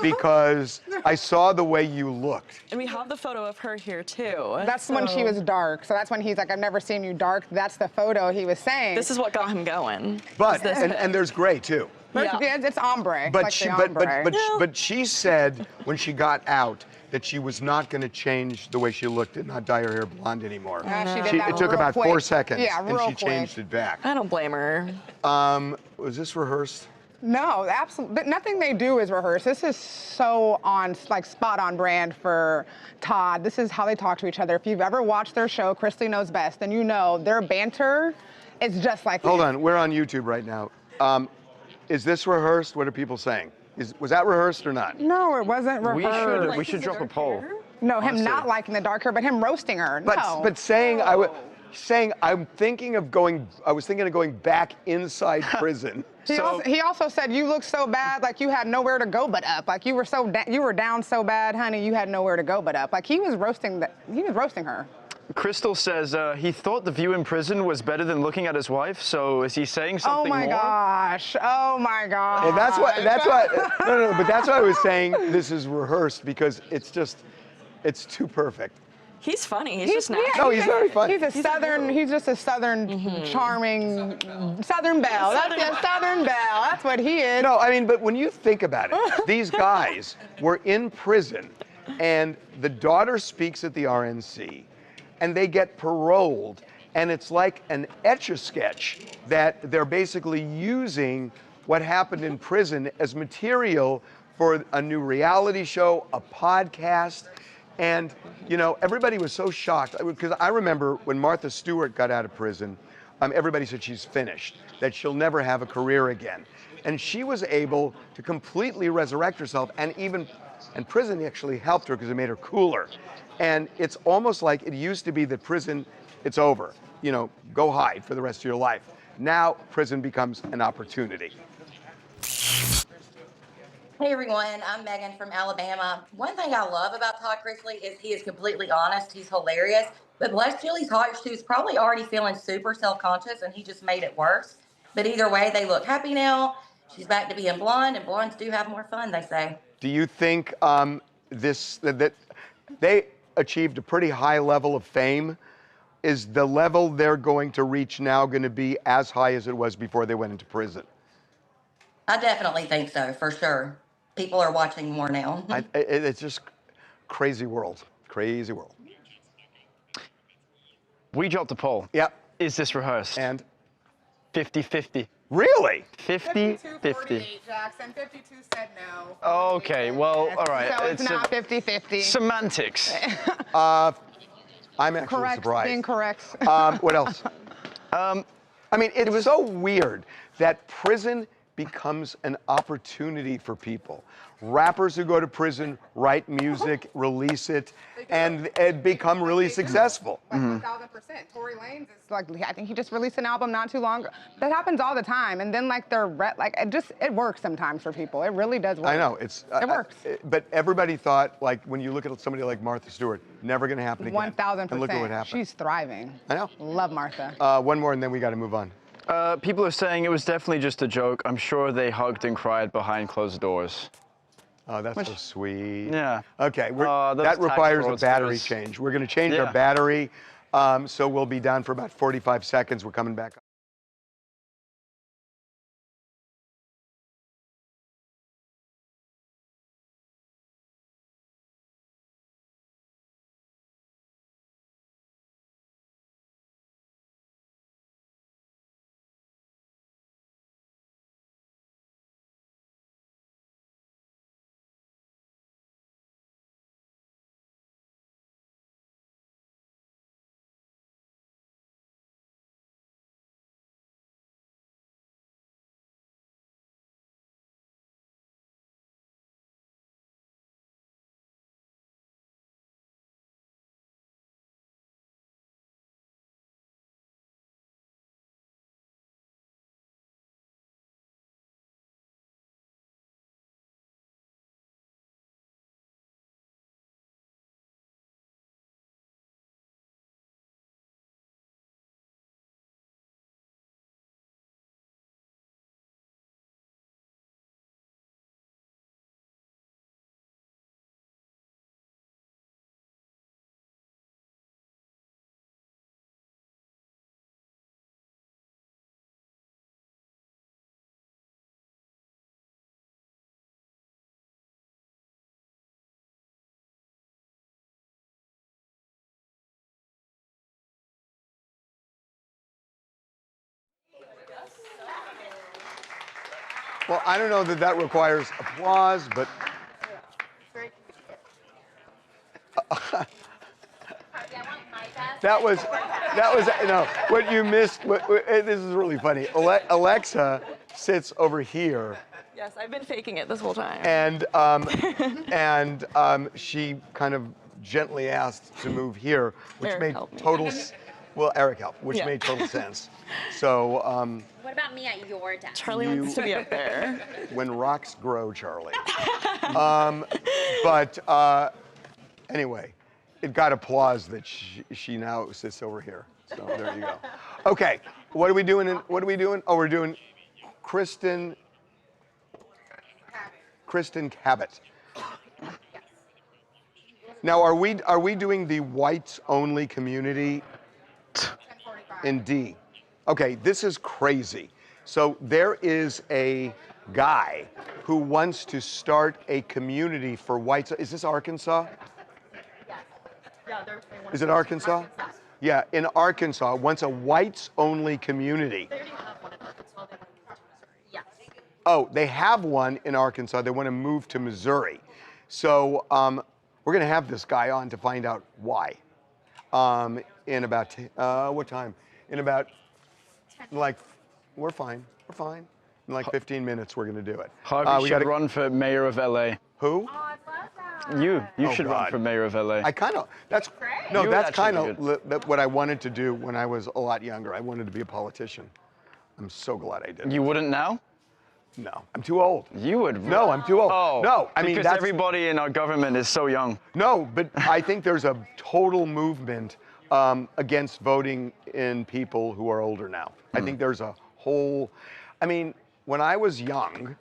because I saw the way you looked. And we have the photo of her here too. That's when she was dark. So that's when he's like, I've never seen you dark. That's the photo he was saying. This is what got him going. But and there's gray too. Yeah. It's ombre. But like she, ombre. but she said when she got out that she was not going to change the way she looked and not dye her hair blonde anymore. It took about 4 seconds, and she changed it back. I don't blame her. Was this rehearsed? No, absolutely. Nothing they do is rehearsed. This is so spot on brand for Todd. This is how they talk to each other. If you've ever watched their show, Chrisley Knows Best, then you know their banter is just like Hold on, we're on YouTube right now. Is this rehearsed? What are people saying? Was that rehearsed or not? No, it wasn't rehearsed. We should drop a poll. No, him not liking the dark hair, but him roasting her. No. But saying I was thinking of going back inside prison. He also said you look so bad, like you had nowhere to go but up. Like you were down so bad, honey, you had nowhere to go but up. Like he was roasting her. Crystal says he thought the view in prison was better than looking at his wife. So is he saying something more? Oh my gosh! Oh my gosh! And that's why. No. But that's why I was saying this is rehearsed because it's too perfect. He's funny. He's just natural. No, he's very funny. He's just a southern, charming Southern belle. That's a Southern belle. That's what he is. No, I mean, but when you think about it, these guys were in prison, and the daughter speaks at the RNC, and they get paroled, And it's like an Etch-a-Sketch that they're basically using what happened in prison as material for a new reality show, a podcast. And, you know, everybody was so shocked because I remember when Martha Stewart got out of prison, everybody said she's finished, that she'll never have a career again. And she was able to completely resurrect herself, and prison actually helped her because it made her cooler. And it's almost like it used to be that prison, it's over. You know, go hide for the rest of your life. Now prison becomes an opportunity. Hey everyone, I'm Megan from Alabama. One thing I love about Todd Chrisley is he is completely honest. He's hilarious. But bless Julie's heart, she was probably already feeling super self-conscious and he just made it worse. But either way, they look happy now. She's back to being blonde, and blondes do have more fun, they say. Do you think that they achieved a pretty high level of fame? Is the level they're going to reach now going to be as high as it was before they went into prison? I definitely think so, for sure. People are watching more now. It's just crazy world. Crazy world. We dropped a poll. Yep. Is this rehearsed? And? 50-50. Really? 50-50. Jackson, 52 said no. Okay, well, all right. So it's not 50-50. Semantics. I'm actually Correct, surprised. incorrect. What else? I mean, it was so weird that prison becomes an opportunity for people. Rappers who go to prison write music, release it, and become really successful. Like 1,000%. Tory Lanez is like, I think he just released an album not too long ago. That happens all the time. And then like it works sometimes for people. It really does work. I know, it works. But everybody thought, like, when you look at somebody like Martha Stewart, never gonna happen again. 1,000%. And look at what happened. She's thriving. I know. Love Martha. One more and then we gotta move on. People are saying it was definitely just a joke. I'm sure they hugged and cried behind closed doors. Oh, that's so sweet. Yeah. Okay, that requires a battery change. We're going to change our battery, so we'll be down for about 45 seconds. We're coming back. Well, I don't know that requires applause, but that was what you missed. This is really funny. Alexa sits over here. Yes, I've been faking it this whole time. And she kind of gently asked to move here, which Eric made helped me. Eric helped, which made total sense. So. What about me at your desk? Charlie wants to be up there. When rocks grow, Charlie. Anyway, it got applause that she now sits over here. So there you go. Okay, what are we doing? Oh, we're doing Kristen Cabot. Now, are we doing the whites only community in D? Okay, this is crazy. So there is a guy who wants to start a community for whites. Is this Arkansas? Yeah, Is it Arkansas? Yeah, in Arkansas, once a whites-only community. Oh, they have one in Arkansas. They want to move to Missouri. So we're going to have this guy on to find out why. In about, what time? In about, like, we're fine. We're fine. In like 15 minutes, we're going to do it. Harvey we should gotta- run for mayor of LA. Who? You Oh, should run God. for mayor of LA. I kind of, that's, no, You would that's actually kind be of what I wanted to do when I was a lot younger. I wanted to be a politician. I'm so glad I didn't. You wouldn't now? No, I'm too old. You would. No, I'm too old. Oh, no, I mean, because that's, everybody in our government is so young. No, but I think there's a total movement against voting in people who are older now. I think there's a whole, I mean, when I was young,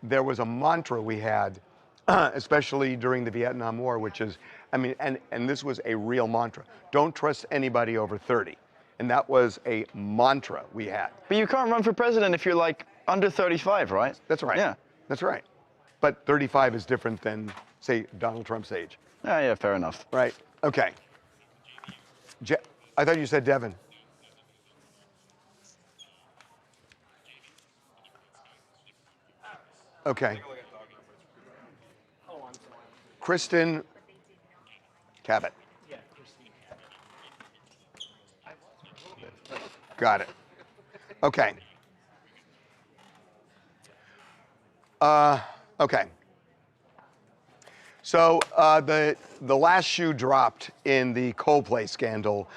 there was a mantra we had, especially during the Vietnam War, which is, I mean, and this was a real mantra. Don't trust anybody over 30. And that was a mantra we had. But you can't run for president if you're like under 35, right? That's right. Yeah. That's right. But 35 is different than, say, Donald Trump's age. Yeah, fair enough. Right. Okay. I thought you said Devin. Okay. Kristen Cabot. Got it. Okay. Okay. So the last shoe dropped in the Coldplay scandal.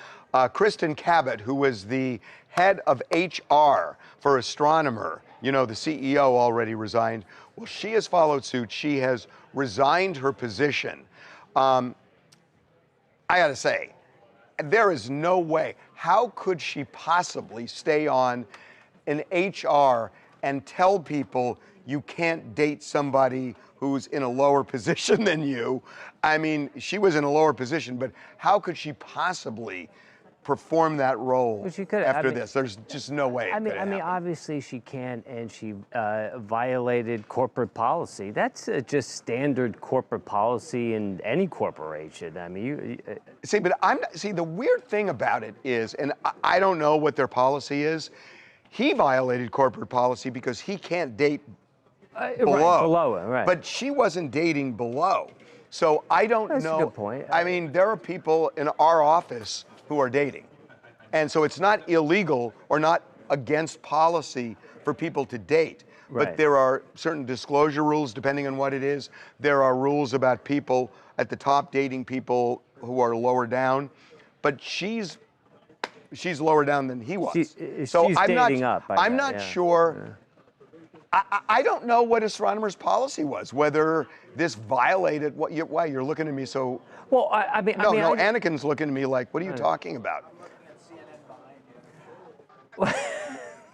Kristen Cabot, who was the head of HR for Astronomer, you know, the CEO already resigned. Well, she has followed suit. She has resigned her position. I got to say, there is no way. How could she possibly stay on in HR and tell people you can't date somebody who's in a lower position than you? I mean, she was in a lower position, but how could she possibly perform that role after this? There's just no way. I mean, obviously she can, and she violated corporate policy. That's just standard corporate policy in any corporation. I mean, see, but the weird thing about it is, and I don't know what their policy is. He violated corporate policy because he can't date below. Right. But she wasn't dating below. So I don't know. That's a good point. I mean, there are people in our office who are dating. And so it's not illegal or not against policy for people to date. Right. But there are certain disclosure rules depending on what it is. There are rules about people at the top dating people who are lower down. But she's lower down than he was. So she's I'm dating not, up, I I'm bet, not yeah. sure. I don't know what Astronomer's policy was, whether this violated what you, why you're looking at me so. Well, I mean, Anakin's looking at me like, what are you talking about?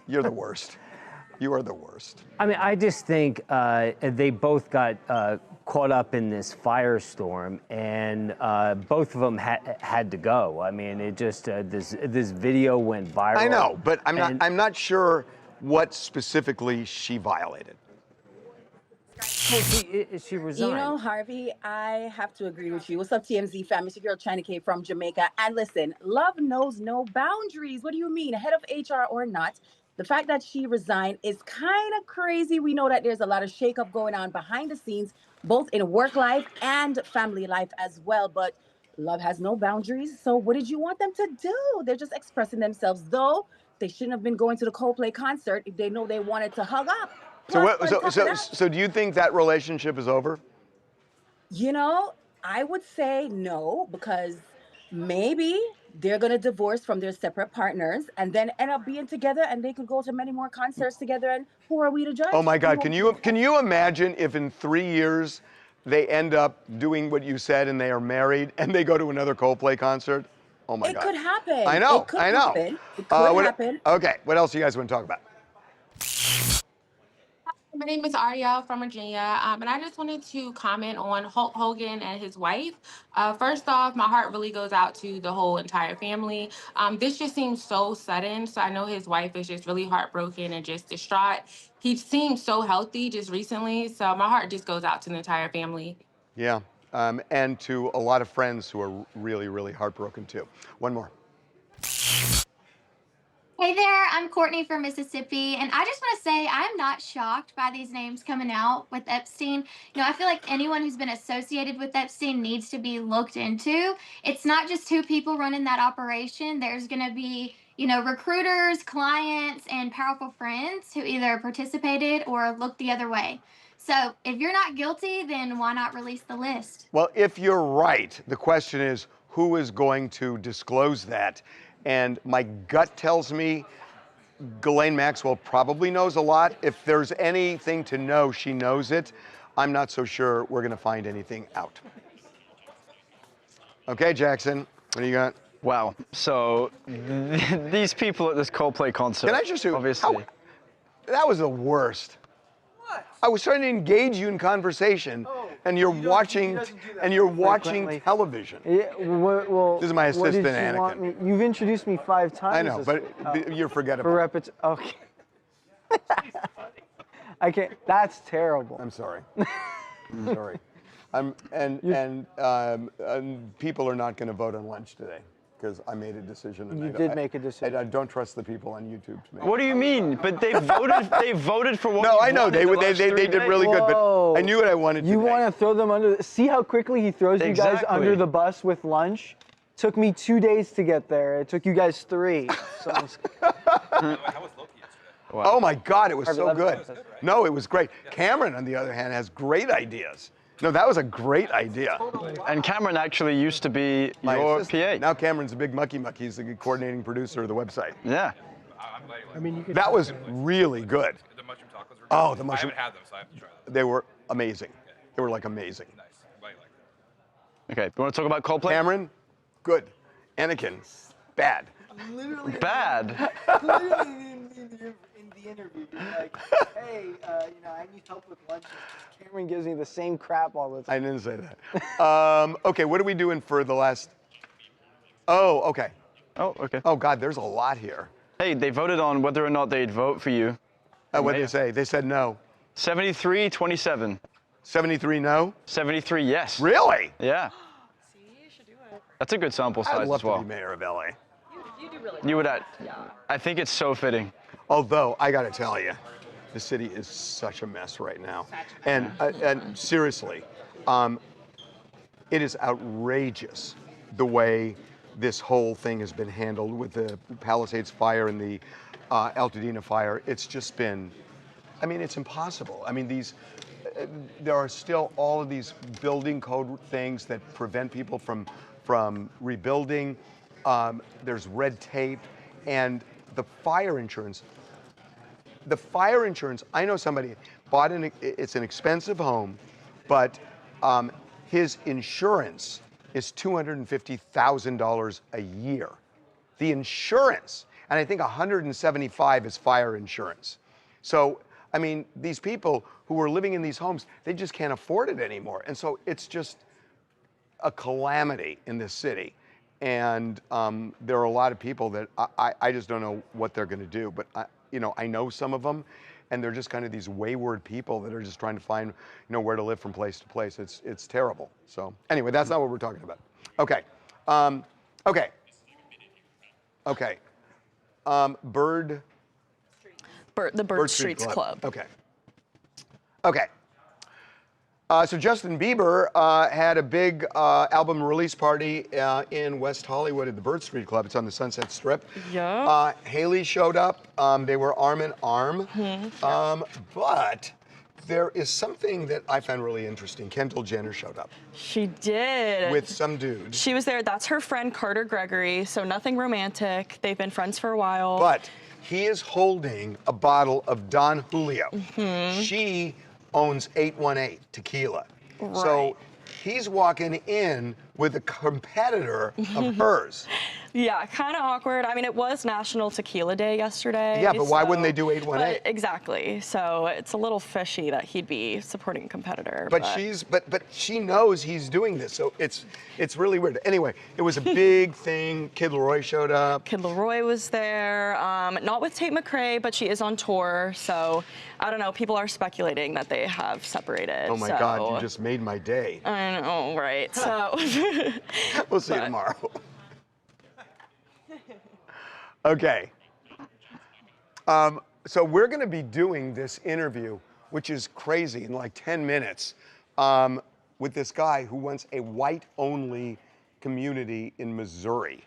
You're the worst. You are the worst. I mean, I just think they both got caught up in this firestorm, and both of them had to go. I mean, it just this video went viral. I know, but I'm not sure what specifically she violated. Well, she resigned. You know, Harvey, I have to agree with you. What's up, TMZ fam? It's your girl, China K from Jamaica. And listen, love knows no boundaries. What do you mean? Head of HR or not, the fact that she resigned is kind of crazy. We know that there's a lot of shakeup going on behind the scenes, both in work life and family life as well. But love has no boundaries. So what did you want them to do? They're just expressing themselves, though. They shouldn't have been going to the Coldplay concert if they know they wanted to hug up. So do you think that relationship is over? You know, I would say no, because maybe they're going to divorce from their separate partners and then end up being together, and they could go to many more concerts together. And who are we to judge? Oh my God, can you imagine if in 3 years they end up doing what you said and they are married and they go to another Coldplay concert? Oh my God. It could happen. I know, It could I know. happen. It could happen. Okay, what else do you guys want to talk about? My name is Ariel from Virginia, and I just wanted to comment on Hulk Hogan and his wife. First off, my heart really goes out to the whole entire family. This just seems so sudden, so I know his wife is just really heartbroken and just distraught. He seemed so healthy just recently, so my heart just goes out to the entire family. Yeah, and to a lot of friends who are really, really heartbroken too. One more. Hey there, I'm Courtney from Mississippi, and I just want to say I'm not shocked by these names coming out with Epstein. I feel like anyone who's been associated with Epstein needs to be looked into. It's not just two people running that operation. There's going to be, recruiters, clients, and powerful friends who either participated or looked the other way. So if you're not guilty, then why not release the list? Well, if you're right, the question is, who is going to disclose that? And my gut tells me Ghislaine Maxwell probably knows a lot. If there's anything to know, she knows it. I'm not so sure we're going to find anything out. Okay, Jackson, what do you got? Wow. So these people at this Coldplay concert. Can I just do, obviously. That was the worst. What? I was trying to engage you in conversation, and you're watching television. Yeah, well, this is my assistant, what did you want Anakin. me- You've introduced me 5 times. I know, but you're forgettable. For okay. I can't. That's terrible. I'm sorry. I'm sorry. And people are not going to vote on lunch today because I made a decision. And You did make a decision. I don't trust the people on YouTube to make. What do you mean? But they voted. They voted for what? No, you I know wanted they did really good, but I knew what I wanted. You want to throw them under? See how quickly he throws you guys under the bus with lunch? Took me 2 days to get there. It took you guys 3. So Oh my God, it was so good. No, it was great. Cameron, on the other hand, has great ideas. No, that was a great idea. And Cameron actually used to be your PA. Now Cameron's a big mucky muck. He's the coordinating producer of the website. Yeah. I mean, that was really good. The mushroom tacos were Oh, the mushroom. I haven't had them, so I have to try them. They were amazing. They were like amazing. Nice. I'm glad you like them. Okay, you want to talk about Coldplay? Cameron, good. Anakin, bad. Literally. Bad. Literally in the interview, like, hey, I need help with lunch. Cameron gives me the same crap all the time. I didn't say that. Okay, what are we doing for the last? Oh, okay. Oh, okay. Oh God, there's a lot here. Hey, they voted on whether or not they'd vote for you. What did they say? They said no. 73-27. 73 no? 73 yes. Really? Yeah. See, you should do it. That's a good sample size I'd love as well. to be mayor of LA. You do really You would. Yeah. I think it's so fitting. Although I got to tell you, the city is such a mess right now, and seriously, it is outrageous the way this whole thing has been handled with the Palisades fire and the Altadena fire. It's just been, I mean, it's impossible. I mean, there are still all of these building code things that prevent people from rebuilding. There's red tape, and the fire insurance. The fire insurance, I know somebody bought it's an expensive home, but his insurance is $250,000 a year. The insurance, and I think $175 is fire insurance. So, I mean, these people who are living in these homes, they just can't afford it anymore. And so it's just a calamity in this city. And there are a lot of people that I just don't know what they're gonna do, but I know some of them, and they're just kind of these wayward people that are just trying to find, where to live from place to place. It's terrible. So anyway, that's not what we're talking about. Okay. The Bird Streets Club. Okay. So Justin Bieber had a big album release party in West Hollywood at the Bird Street Club. It's on the Sunset Strip. Yeah. Haley showed up. They were arm in arm. But there is something that I found really interesting. Kendall Jenner showed up. She did. With some dude. She was there. That's her friend Carter Gregory. So nothing romantic. They've been friends for a while. But he is holding a bottle of Don Julio. She owns 818 tequila. So he's walking in with a competitor of hers. Yeah, kind of awkward. I mean, it was National Tequila Day yesterday. Yeah, but why wouldn't they do 818? Exactly. So it's a little fishy that he'd be supporting a competitor. But she knows he's doing this, so it's really weird. Anyway, it was a big thing. Kid Laroi showed up. Kid Laroi was there, not with Tate McRae, but she is on tour. So I don't know. People are speculating that they have separated. Oh my God, you just made my day. I know, right? So we'll see you tomorrow. Okay. So we're going to be doing this interview, which is crazy, in like 10 minutes, with this guy who wants a white-only community in Missouri,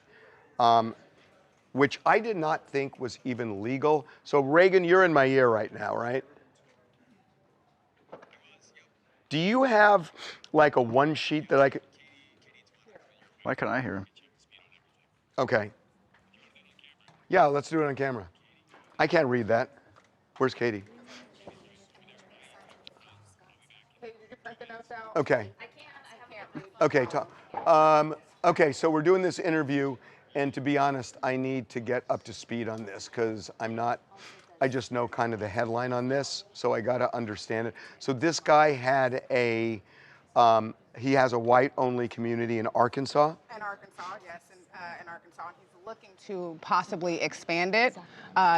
which I did not think was even legal. So Reagan, you're in my ear right now, right? Do you have like a one sheet that I could? Why can't I hear him? Okay. Yeah, let's do it on camera. I can't read that. Where's Katie? Okay. Okay, okay, so we're doing this interview, and to be honest, I need to get up to speed on this because I just know kind of the headline on this, so I got to understand it. So this guy had he has a white-only community in Arkansas? In Arkansas, yes, in Arkansas. He's looking to possibly expand it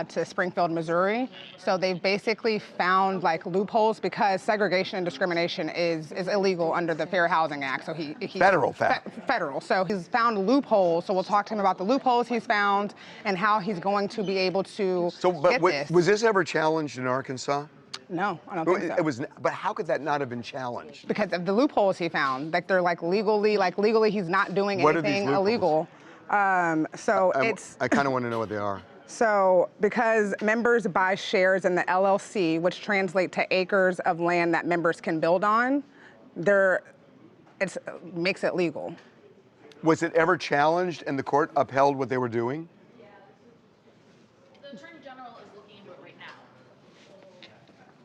to Springfield, Missouri. So they've basically found like loopholes because segregation and discrimination is illegal under the Fair Housing Act. So he federal. Federal. So he's found loopholes. So we'll talk to him about the loopholes he's found and how he's going to be able to get this. Was this ever challenged in Arkansas? No, I don't think so. It was, but how could that not have been challenged? Because of the loopholes he found. Like they're legally he's not doing anything illegal. So I kind of want to know what they are. So because members buy shares in the LLC, which translate to acres of land that members can build on, it makes it legal. Was it ever challenged and the court upheld what they were doing? The Attorney General is looking into it right now.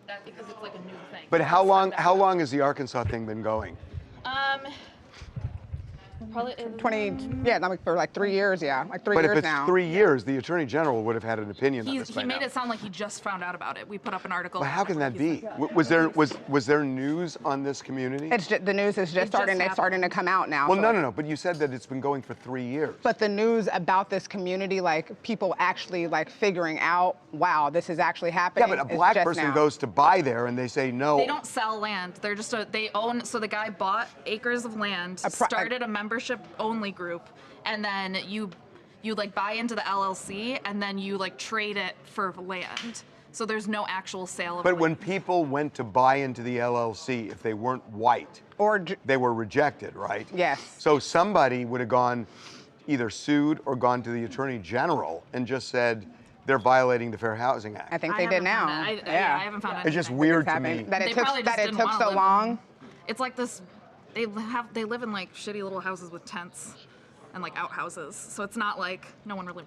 That's because it's like a new thing. But how long has the Arkansas thing been going? Probably for like 3 years, like 3 years now. But if it's 3 years, the Attorney General would have had an opinion on this by He made now. it sound like he just found out about it. We put up an article. But how can that be? Was there news on this community? The news is just starting to come out now. Well, so no. But you said that it's been going for 3 years. But the news about this community, like people actually like figuring out, wow, this is actually happening. Yeah, but a black person goes to buy there and they say no. They don't sell land. They're just they own. So the guy bought acres of land, started a membership-only group, and then you like buy into the LLC, and then you like trade it for land. So there's no actual sale of But land. when people went to buy into the LLC, if they weren't white, they were rejected, right? Yes. So somebody would have gone, either sued or gone to the Attorney General and just said they're violating the Fair Housing Act. I think they did now. I haven't found It's just weird to me. That it They took took so long. It's like this. They live in like shitty little houses with tents and like outhouses. So it's not like no one really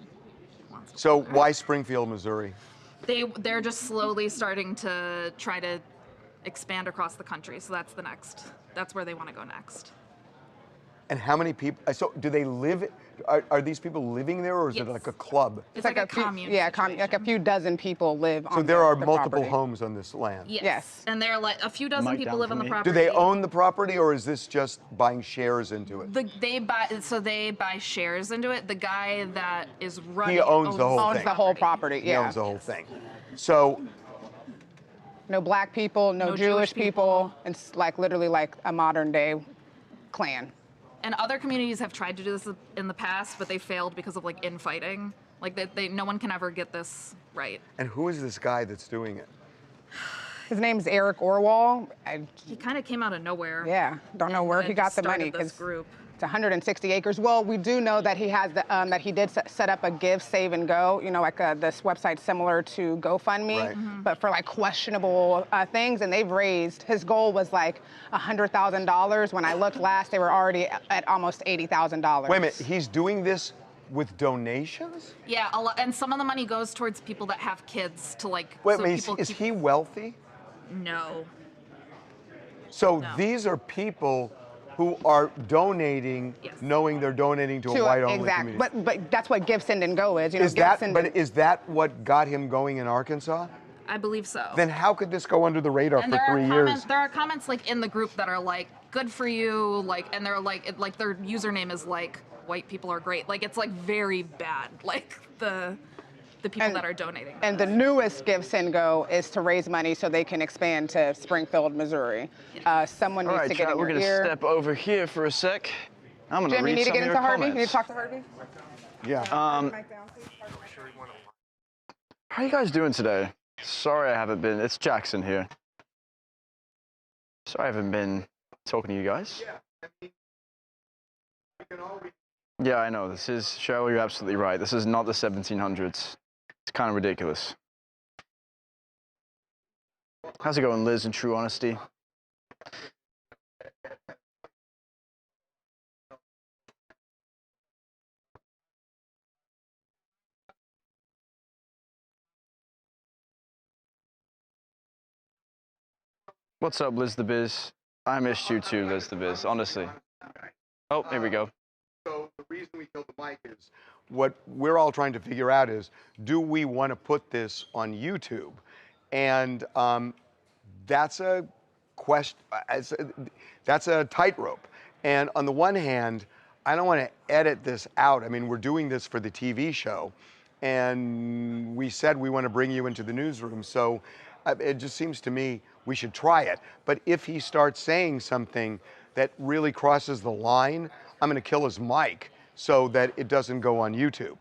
wants to. So why Springfield, Missouri? They're just slowly starting to try to expand across the country. So that's where they want to go next. And how many people? So do they live? Are these people living there, or is it like a club? It's like a commune. Like a few dozen people live on So there are the multiple property. homes on this land. Yes. And they're like a few dozen people live on the property. Do they own the property, or is this just buying shares into it? They buy shares into it. The guy that is running He owns the whole thing. Owns the whole property. He Yeah. owns the whole thing. So No black people, no Jewish people. It's like literally like a modern day clan. And other communities have tried to do this in the past, but they failed because of like infighting. Like no one can ever get this right. And who is this guy that's doing it? His name's Eric Orwell. He kind of came out of nowhere. Yeah, don't know where he got the money because because it's 160 acres. Well, we do know that he has that he did set up a Give, Save, and Go. You know, like this website similar to GoFundMe, Right. but for like questionable things. And they've raised. His goal was like $100,000. When I looked last, they were already at almost $80,000. Wait a minute, he's doing this with donations? Yeah, a lot, and some of the money goes towards people that have kids to like. Wait, so people is he wealthy? No. So these are people who are donating, knowing they're donating to a white-only community. But that's what Give, Send, and Go is. You know, Is that what got him going in Arkansas? I believe so. Then how could this go under the radar And for there 3 are years? There are comments like in the group that are like, "Good for you," like, and they're like, their username is like, "White people are great." Like, it's like very bad. Like the people that are donating. And the newest Give, Send, Go is to raise money so they can expand to Springfield, Missouri. Someone needs to get in we're your gonna ear. step over here for a sec. I'm gonna Jim, read you need to some get of into your Harvey? comments. You need to talk to Harvey? Yeah. How are you guys doing today? Sorry I haven't been. It's Jackson here. Sorry I haven't been talking to you guys. Yeah, I know. This is, Cheryl, you're absolutely right. This is not the 1700s. It's kind of ridiculous. How's it going, Liz, in true honesty? What's up, Liz the Biz? I missed you too, Liz the Biz, honestly. Oh, here we go. So the reason we killed the mic is what we're all trying to figure out is, do we want to put this on YouTube? And that's a question. That's a tightrope. And on the one hand, I don't want to edit this out. I mean, we're doing this for the TV show, and we said we want to bring you into the newsroom. So it just seems to me we should try it. But if he starts saying something that really crosses the line, I'm going to kill his mic so that it doesn't go on YouTube.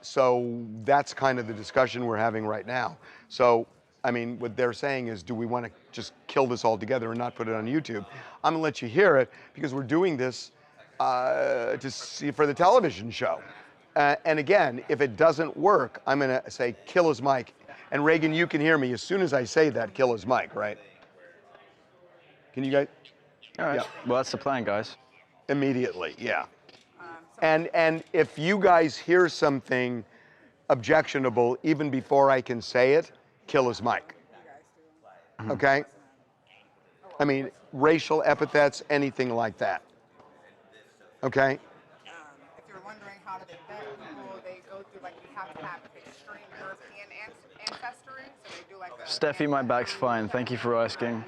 So that's kind of the discussion we're having right now. So, I mean, what they're saying is, do we want to just kill this all together and not put it on YouTube? I'm going to let you hear it because we're doing this to see for the television show. And again, if it doesn't work, I'm going to say kill his mic. And Reagan, you can hear me as soon as I say that, kill his mic, right? Can you guys? All right. Yeah. Well, that's the plan, guys. Immediately, yeah. And if you guys hear something objectionable even before I can say it, kill his mic. Okay? I mean, racial epithets, anything like that. Okay? If you're wondering how do they vet people, they go through, like, you have to have extreme European ancestry, so they do like a... Steffi, my back's fine. Thank you for asking.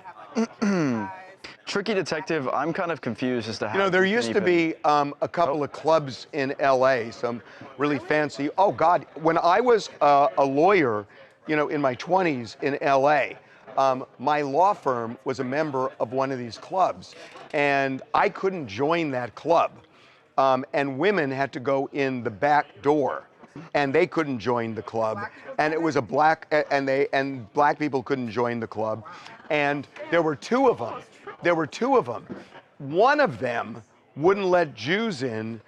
Tricky Detective, I'm kind of confused as to how... You know, there used to be a couple of clubs in LA, some really fancy... Oh, God, when I was a lawyer, you know, in my 20s in LA, my law firm was a member of one of these clubs, and I couldn't join that club. And women had to go in the back door, and they couldn't join the club. And it was a black... And black people couldn't join the club. And there were two of them. One of them wouldn't let Jews in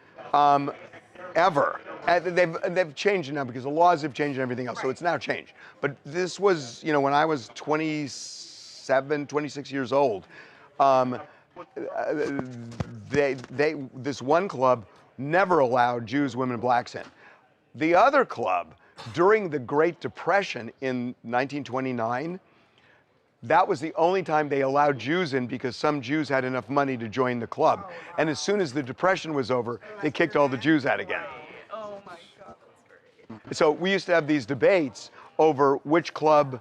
ever. They've changed it now because the laws have changed and everything else, so it's now changed. But this was, you know, when I was 27, 26 years old, this one club never allowed Jews, women, and blacks in. The other club, during the Great Depression in 1929, that was the only time they allowed Jews in because some Jews had enough money to join the club. And as soon as the Depression was over, they kicked all the Jews out again. Oh my God, that's great. So we used to have these debates over which club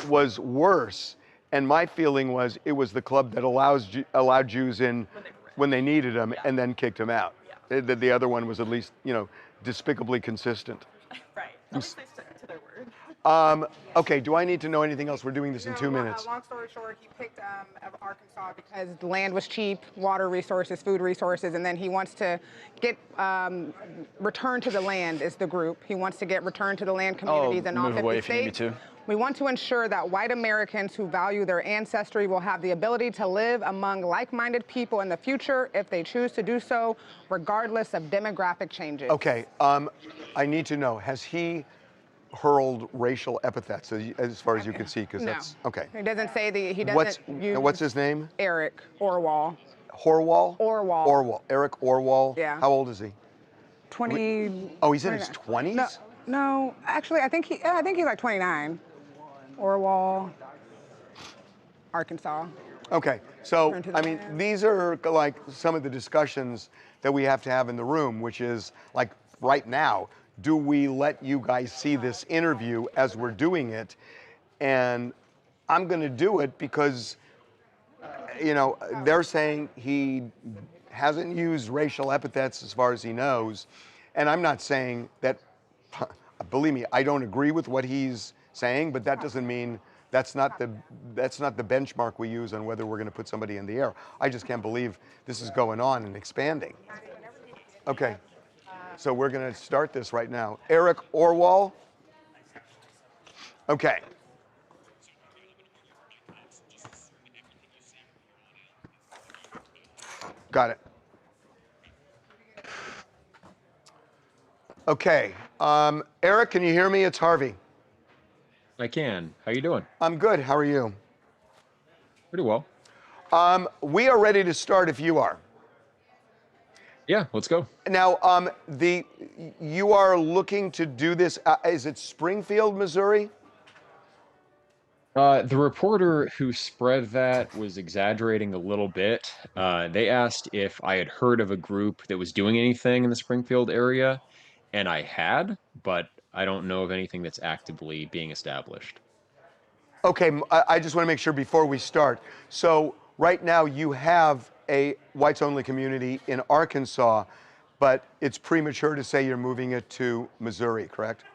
was worse. And my feeling was it was the club that allowed Jews in when they needed them and then kicked them out. The other one was at least, you know, despicably consistent. Right. At least they stick to their word. Okay, do I need to know anything else? We're doing this in 2 minutes. Long story short, he picked Arkansas because the land was cheap, water resources, food resources, and then he wants to get return to the land is the group. He wants to get return to the land communities in all 50 states. We want to ensure that white Americans who value their ancestry will have the ability to live among like-minded people in the future if they choose to do so, regardless of demographic changes. Okay, I need to know, has he hurled racial epithets as far as you can see? Because that's okay. He doesn't say he doesn't use. What's his name? Eric Orwell. Horwall? Orwell. Orwell. Eric Orwell. Yeah. How old is he? 20. Oh, he's in his 20s? No, actually, I think he's like 29. Orwell, Arkansas. Okay, so I mean, these are like some of the discussions that we have to have in the room, which is like right now, do we let you guys see this interview as we're doing it? And I'm going to do it because, you know, they're saying he hasn't used racial epithets as far as he knows. And I'm not saying that, believe me, I don't agree with what he's saying, but that doesn't mean that's not the benchmark we use on whether we're going to put somebody in the air. I just can't believe this is going on and expanding. Okay, so we're going to start this right now. Eric Orwell. Okay. Got it. Okay, Eric, can you hear me? It's Harvey. I can. How you doing? I'm good. How are you? Pretty well. We are ready to start if you are. Yeah, let's go. Now, you are looking to do this, is it Springfield, Missouri? The reporter who spread that was exaggerating a little bit. They asked if I had heard of a group that was doing anything in the Springfield area, and I had, but I don't know of anything that's actively being established. Okay, I just want to make sure before we start. So right now you have a whites-only community in Arkansas, but it's premature to say you're moving it to Missouri, correct?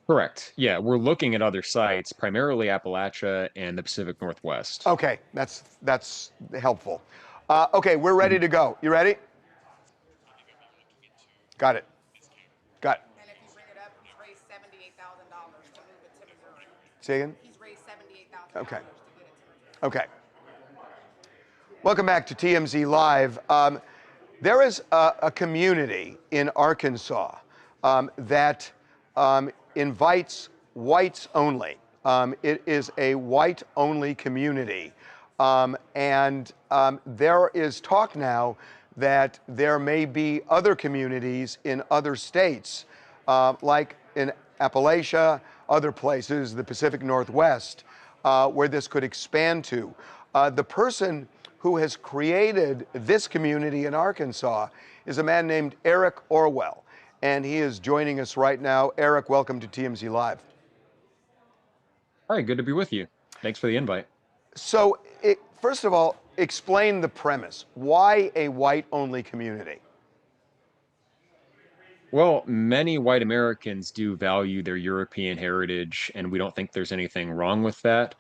Correct. Yeah, we're looking at other sites, primarily Appalachia and the Pacific Northwest. Okay, that's helpful. Okay, we're ready to go. You ready? Got it. Got it. And if you bring it up, he's raised $78,000 to move it to Missouri. Say again? He's raised $78,000 Okay. to get it to Missouri. Okay. Welcome back to TMZ Live. There is a community in Arkansas that invites whites only. It is a white-only community. And there is talk now that there may be other communities in other states, like in Appalachia, other places, the Pacific Northwest, where this could expand to. The person who has created this community in Arkansas is a man named Eric Orwell, and he is joining us right now. Eric, welcome to TMZ Live. Hi, good to be with you. Thanks for the invite. So, first of all, explain the premise. Why a white-only community? Well, many white Americans do value their European heritage, and we don't think there's anything wrong with that.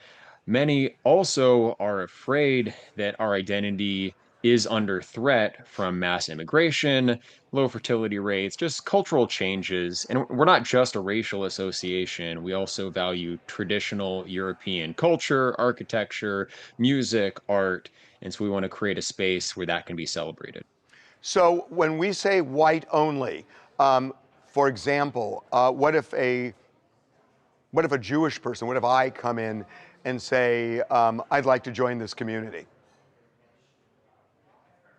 Many also are afraid that our identity is under threat from mass immigration, low fertility rates, just cultural changes. And we're not just a racial association. We also value traditional European culture, architecture, music, art. And so we want to create a space where that can be celebrated. So when we say white only, for example, what if a Jewish person, what if I come in and say, I'd like to join this community?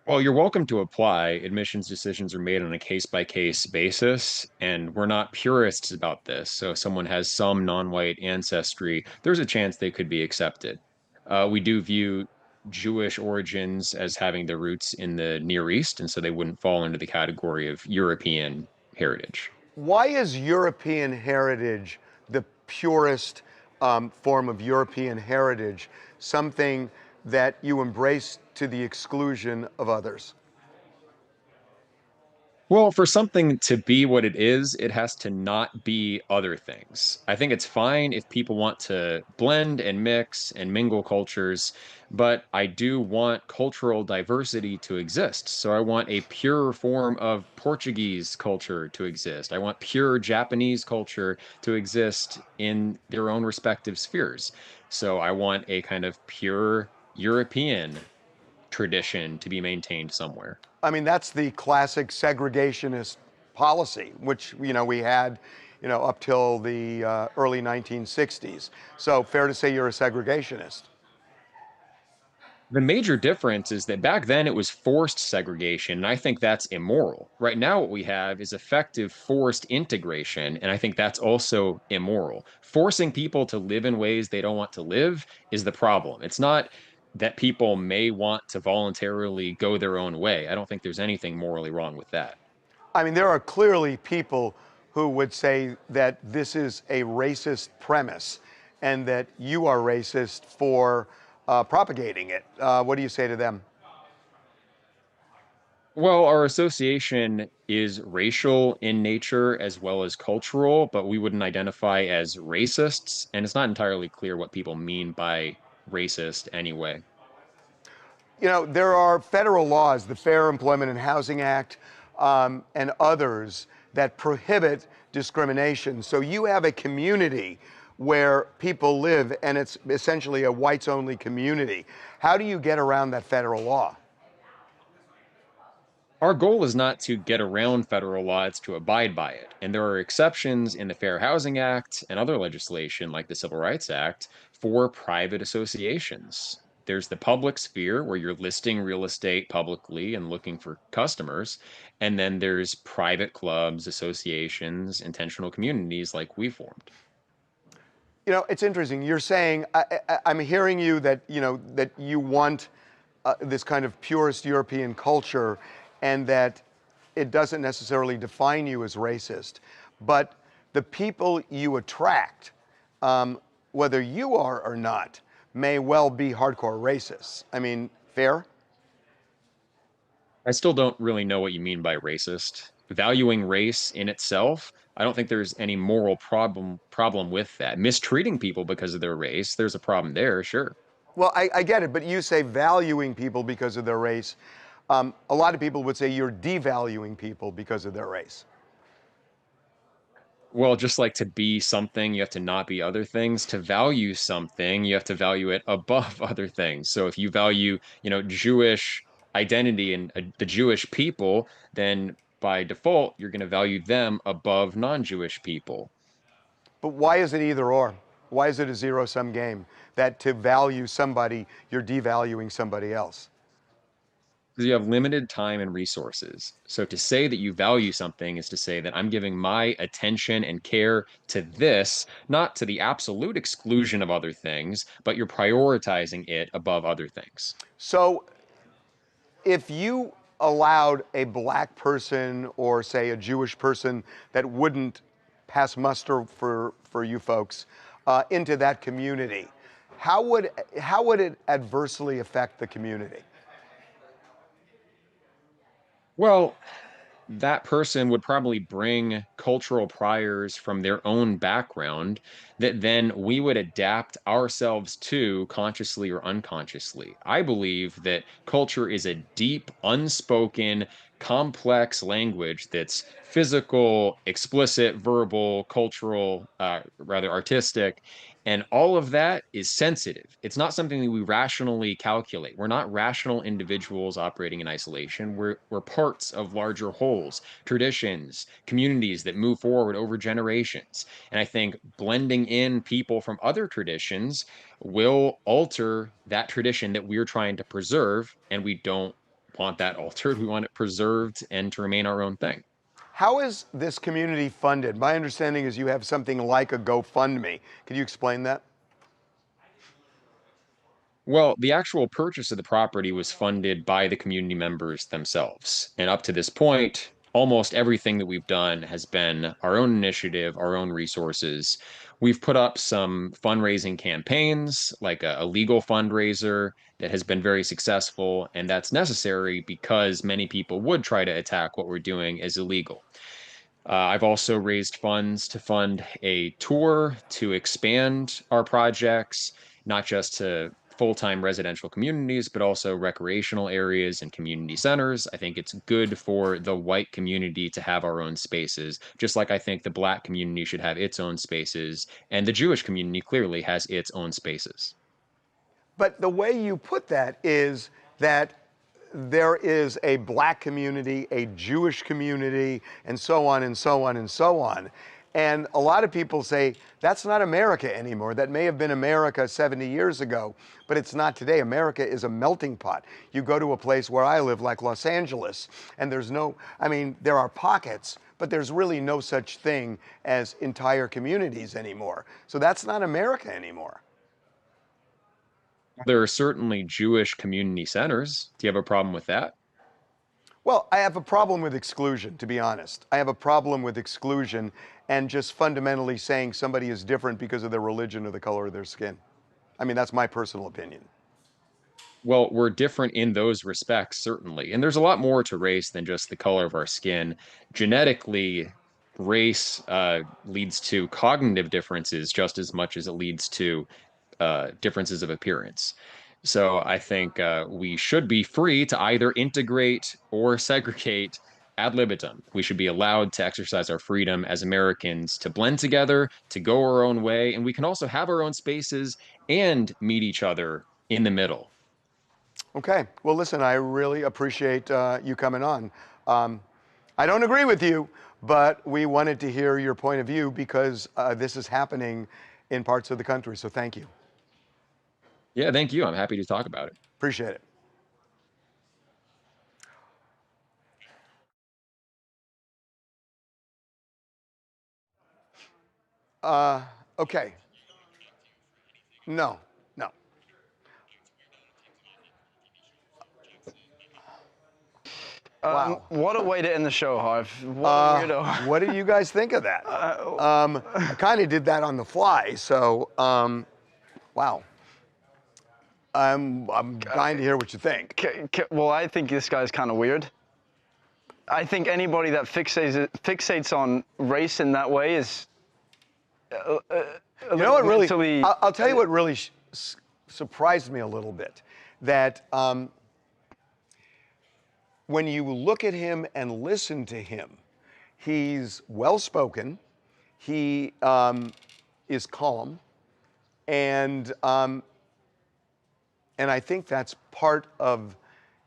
Well, you're welcome to apply. Admissions decisions are made on a case-by-case basis, and we're not purists about this. So if someone has some non-white ancestry, there's a chance they could be accepted. We do view Jewish origins as having their roots in the Near East, and so they wouldn't fall into the category of European heritage. Why is European heritage the purest form of European heritage, something that you embrace to the exclusion of others? Well, for something to be what it is, it has to not be other things. I think it's fine if people want to blend and mix and mingle cultures, but I do want cultural diversity to exist. So I want a pure form of Portuguese culture to exist. I want pure Japanese culture to exist in their own respective spheres. So I want a kind of pure European tradition to be maintained somewhere. I mean, that's the classic segregationist policy, which, we had, up till the early 1960s. So fair to say you're a segregationist. The major difference is that back then it was forced segregation, and I think that's immoral. Right now, what we have is effective forced integration, and I think that's also immoral. Forcing people to live in ways they don't want to live is the problem. It's not that people may want to voluntarily go their own way. I don't think there's anything morally wrong with that. I mean, there are clearly people who would say that this is a racist premise and that you are racist for propagating it. What do you say to them? Well, our association is racial in nature as well as cultural, but we wouldn't identify as racists, and it's not entirely clear what people mean by racist anyway. You know, there are federal laws, the Fair Employment and Housing Act, and others that prohibit discrimination. So you have a community where people live, and it's essentially a whites-only community. How do you get around that federal law? Our goal is not to get around federal law, it's to abide by it. And there are exceptions in the Fair Housing Act and other legislation like the Civil Rights Act for private associations. There's the public sphere where you're listing real estate publicly and looking for customers. And then there's private clubs, associations, intentional communities like we formed. You know, it's interesting. You're saying, I'm hearing you that, you know, that you want this kind of purist European culture and that it doesn't necessarily define you as racist. But the people you attract, whether you are or not, may well be hardcore racists. I mean, fair? I still don't really know what you mean by racist. Valuing race in itself, I don't think there's any moral problem with that. Mistreating people because of their race, there's a problem there, sure. Well, I get it, but you say valuing people because of their race. A lot of people would say you're devaluing people because of their race. Well, just like to be something, you have to not be other things. To value something, you have to value it above other things. So if you value, Jewish identity and the Jewish people, then by default, you're going to value them above non-Jewish people. But why is it either or? Why is it a zero-sum game? That to value somebody, you're devaluing somebody else? Because you have limited time and resources. So to say that you value something is to say that I'm giving my attention and care to this, not to the absolute exclusion of other things, but you're prioritizing it above other things. So if you allowed a black person or, say, a Jewish person that wouldn't pass muster for you folks into that community, how would it adversely affect the community? Well, that person would probably bring cultural priors from their own background that then we would adapt ourselves to consciously or unconsciously. I believe that culture is a deep, unspoken, complex language that's physical, explicit, verbal, cultural, rather artistic. And all of that is sensitive. It's not something that we rationally calculate. We're not rational individuals operating in isolation. We're parts of larger wholes, traditions, communities that move forward over generations. And I think blending in people from other traditions will alter that tradition that we're trying to preserve. And we don't want that altered. We want it preserved and to remain our own thing. How is this community funded? My understanding is you have something like a GoFundMe. Can you explain that? Well, the actual purchase of the property was funded by the community members themselves. And up to this point, almost everything that we've done has been our own initiative, our own resources. We've put up some fundraising campaigns, like a legal fundraiser that has been very successful. And that's necessary because many people would try to attack what we're doing as illegal. I've also raised funds to fund a tour to expand our projects, not just to full-time residential communities, but also recreational areas and community centers. I think it's good for the white community to have our own spaces, just like I think the black community should have its own spaces, and the Jewish community clearly has its own spaces. But the way you put that is that there is a black community, a Jewish community, and so on and so on and so on. And a lot of people say, that's not America anymore. That may have been America 70 years ago, but it's not today. America is a melting pot. You go to a place where I live, like Los Angeles, and there's no, I mean, there are pockets, but there's really no such thing as entire communities anymore. So that's not America anymore. There are certainly Jewish community centers. Do you have a problem with that? Well, I have a problem with exclusion, to be honest. I have a problem with exclusion and just fundamentally saying somebody is different because of their religion or the color of their skin. I mean, that's my personal opinion. Well, we're different in those respects, certainly. And there's a lot more to race than just the color of our skin. Genetically, race leads to cognitive differences just as much as it leads to differences of appearance. So I think we should be free to either integrate or segregate ad libitum. We should be allowed to exercise our freedom as Americans to blend together, to go our own way, and we can also have our own spaces and meet each other in the middle. Okay. Well, listen, I really appreciate you coming on. I don't agree with you, but we wanted to hear your point of view because this is happening in parts of the country. So thank you. Yeah, thank you. I'm happy to talk about it. Appreciate it. Okay. No, no. Wow. What a way to end the show, Harv. What a weirdo. What do you guys think of that? I kind of did that on the fly, so wow. I'm dying to hear what you think. Well, I think this guy's kind of weird. I think anybody that fixates on race in that way is. You know what really? I'll tell you what really surprised me a little bit. That when you look at him and listen to him, he's well-spoken. He is calm, and I think that's part of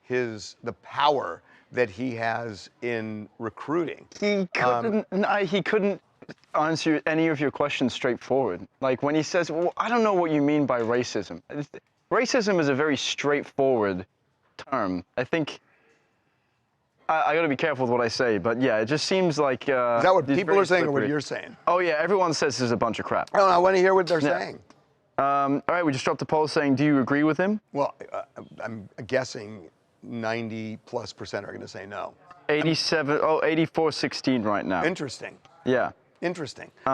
the power that he has in recruiting. He couldn't answer any of your questions straightforward. Like when he says, well, I don't know what you mean by racism. Racism is a very straightforward term. I think I got to be careful with what I say, but yeah, it just seems like... is that what people are saying or what you're saying? Oh yeah, everyone says this is a bunch of crap. Oh, I want to hear what they're saying. All right, we just dropped a poll saying, do you agree with him? Well, I'm guessing 90+% are going to say no. 84-16 right now. Interesting. Yeah. Interesting. Did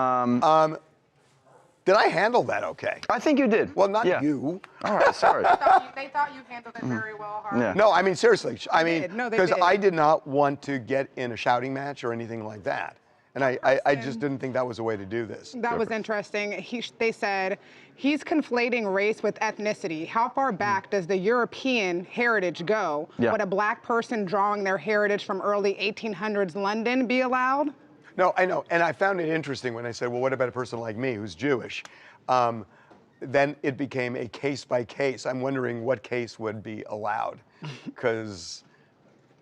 I handle that okay? I think you did. Well, not you. All right, sorry. They thought you handled it very well, Harvey. Yeah. No, I mean, seriously. I mean, No, they because did. I did not want to get in a shouting match or anything like that. And I just didn't think that was a way to do this. That was interesting. They said he's conflating race with ethnicity. How far back does the European heritage go? Yeah. Would a black person drawing their heritage from early 1800s London be allowed? No, I know. And I found it interesting when I said, well, what about a person like me who's Jewish? Then it became a case by case. I'm wondering what case would be allowed because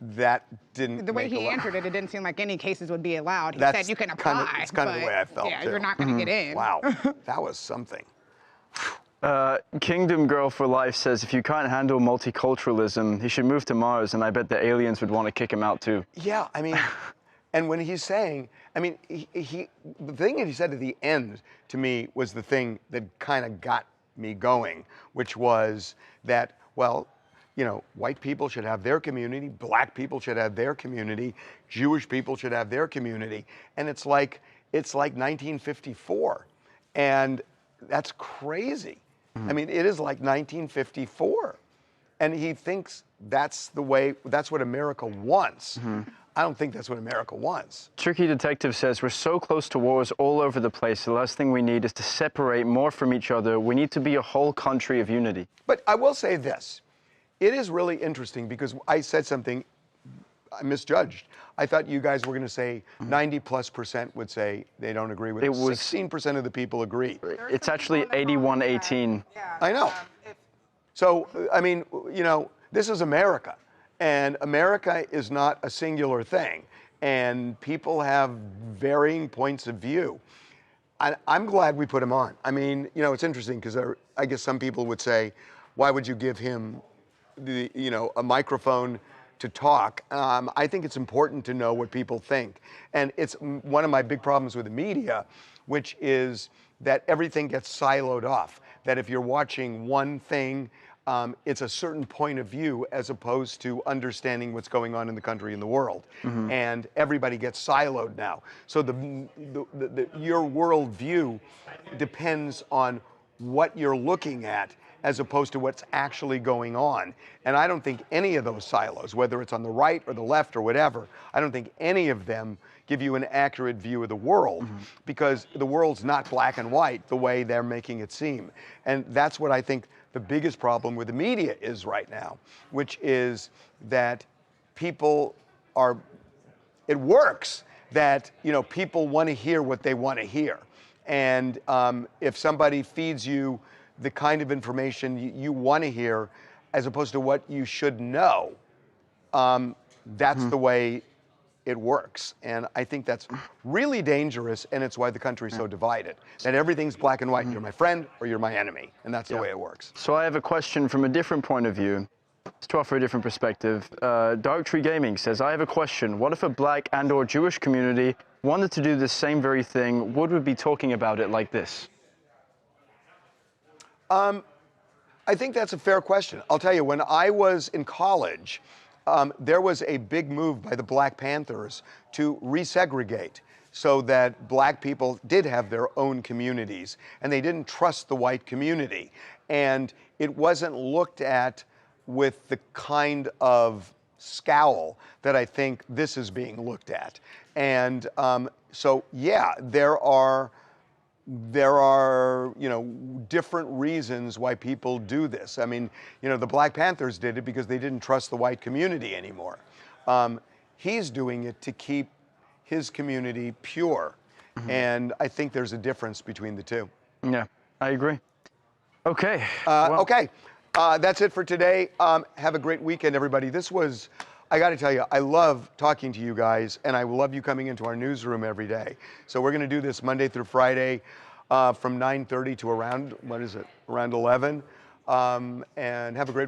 that didn't. The way he answered it, it didn't seem like any cases would be allowed. He That's said you can apply. It's kind of the way I felt. Yeah, too. you're not going to get in. Wow, that was something. Kingdom Girl for Life says, if you can't handle multiculturalism, he should move to Mars, and I bet the aliens would want to kick him out too. Yeah, I mean, and when he's saying, I mean, the thing that he said at the end to me was the thing that kind of got me going, which was that, well, you know, white people should have their community, black people should have their community, Jewish people should have their community, and it's like 1954, and that's crazy. I mean, it is like 1954, and he thinks that's what America wants. I don't think that's what America wants. Tricky Detective says, we're so close to wars all over the place. The last thing we need is to separate more from each other. We need to be a whole country of unity. But I will say this. It is really interesting because I said something I misjudged. I thought you guys were going to say 90+% would say they don't agree with it. 16% of the people agree. It's actually 81-18. I know. So, I mean, you know, this is America. And America is not a singular thing. and people have varying points of view. I'm glad we put him on. I mean, you know, it's interesting because I guess some people would say, why would you give him a microphone to talk? I think it's important to know what people think. And it's one of my big problems with the media, which is that everything gets siloed off. That if you're watching one thing, it's a certain point of view as opposed to understanding what's going on in the country and the world. And everybody gets siloed now. So your worldview depends on what you're looking at as opposed to what's actually going on. And I don't think any of those silos, whether it's on the right or the left or whatever, I don't think any of them give you an accurate view of the world because the world's not black and white the way they're making it seem. And that's what I think the biggest problem with the media is right now, which is that people are, it works that, you know, people want to hear what they want to hear. And if somebody feeds you the kind of information you want to hear as opposed to what you should know, that's the way it works. And I think that's really dangerous, and it's why the country's so divided. That everything's black and white. You're my friend or you're my enemy, and that's the way it works. So I have a question from a different point of view, to offer a different perspective. Dark Tree Gaming says, I have a question. What if a black and or Jewish community wanted to do the same very thing? Would we be talking about it like this? I think that's a fair question. I'll tell you, when I was in college, there was a big move by the Black Panthers to resegregate so that black people did have their own communities and they didn't trust the white community. And it wasn't looked at with the kind of scowl that I think this is being looked at. And so, yeah, there are, you know, different reasons why people do this. I mean, you know, the Black Panthers did it because they didn't trust the white community anymore. He's doing it to keep his community pure. And I think there's a difference between the two. Yeah, I agree. Okay. Okay, that's it for today. Have a great weekend, everybody. This was, I got to tell you, I love talking to you guys, and I love you coming into our newsroom every day. So we're going to do this Monday through Friday from 9:30 to around, what is it, around 11. And have a great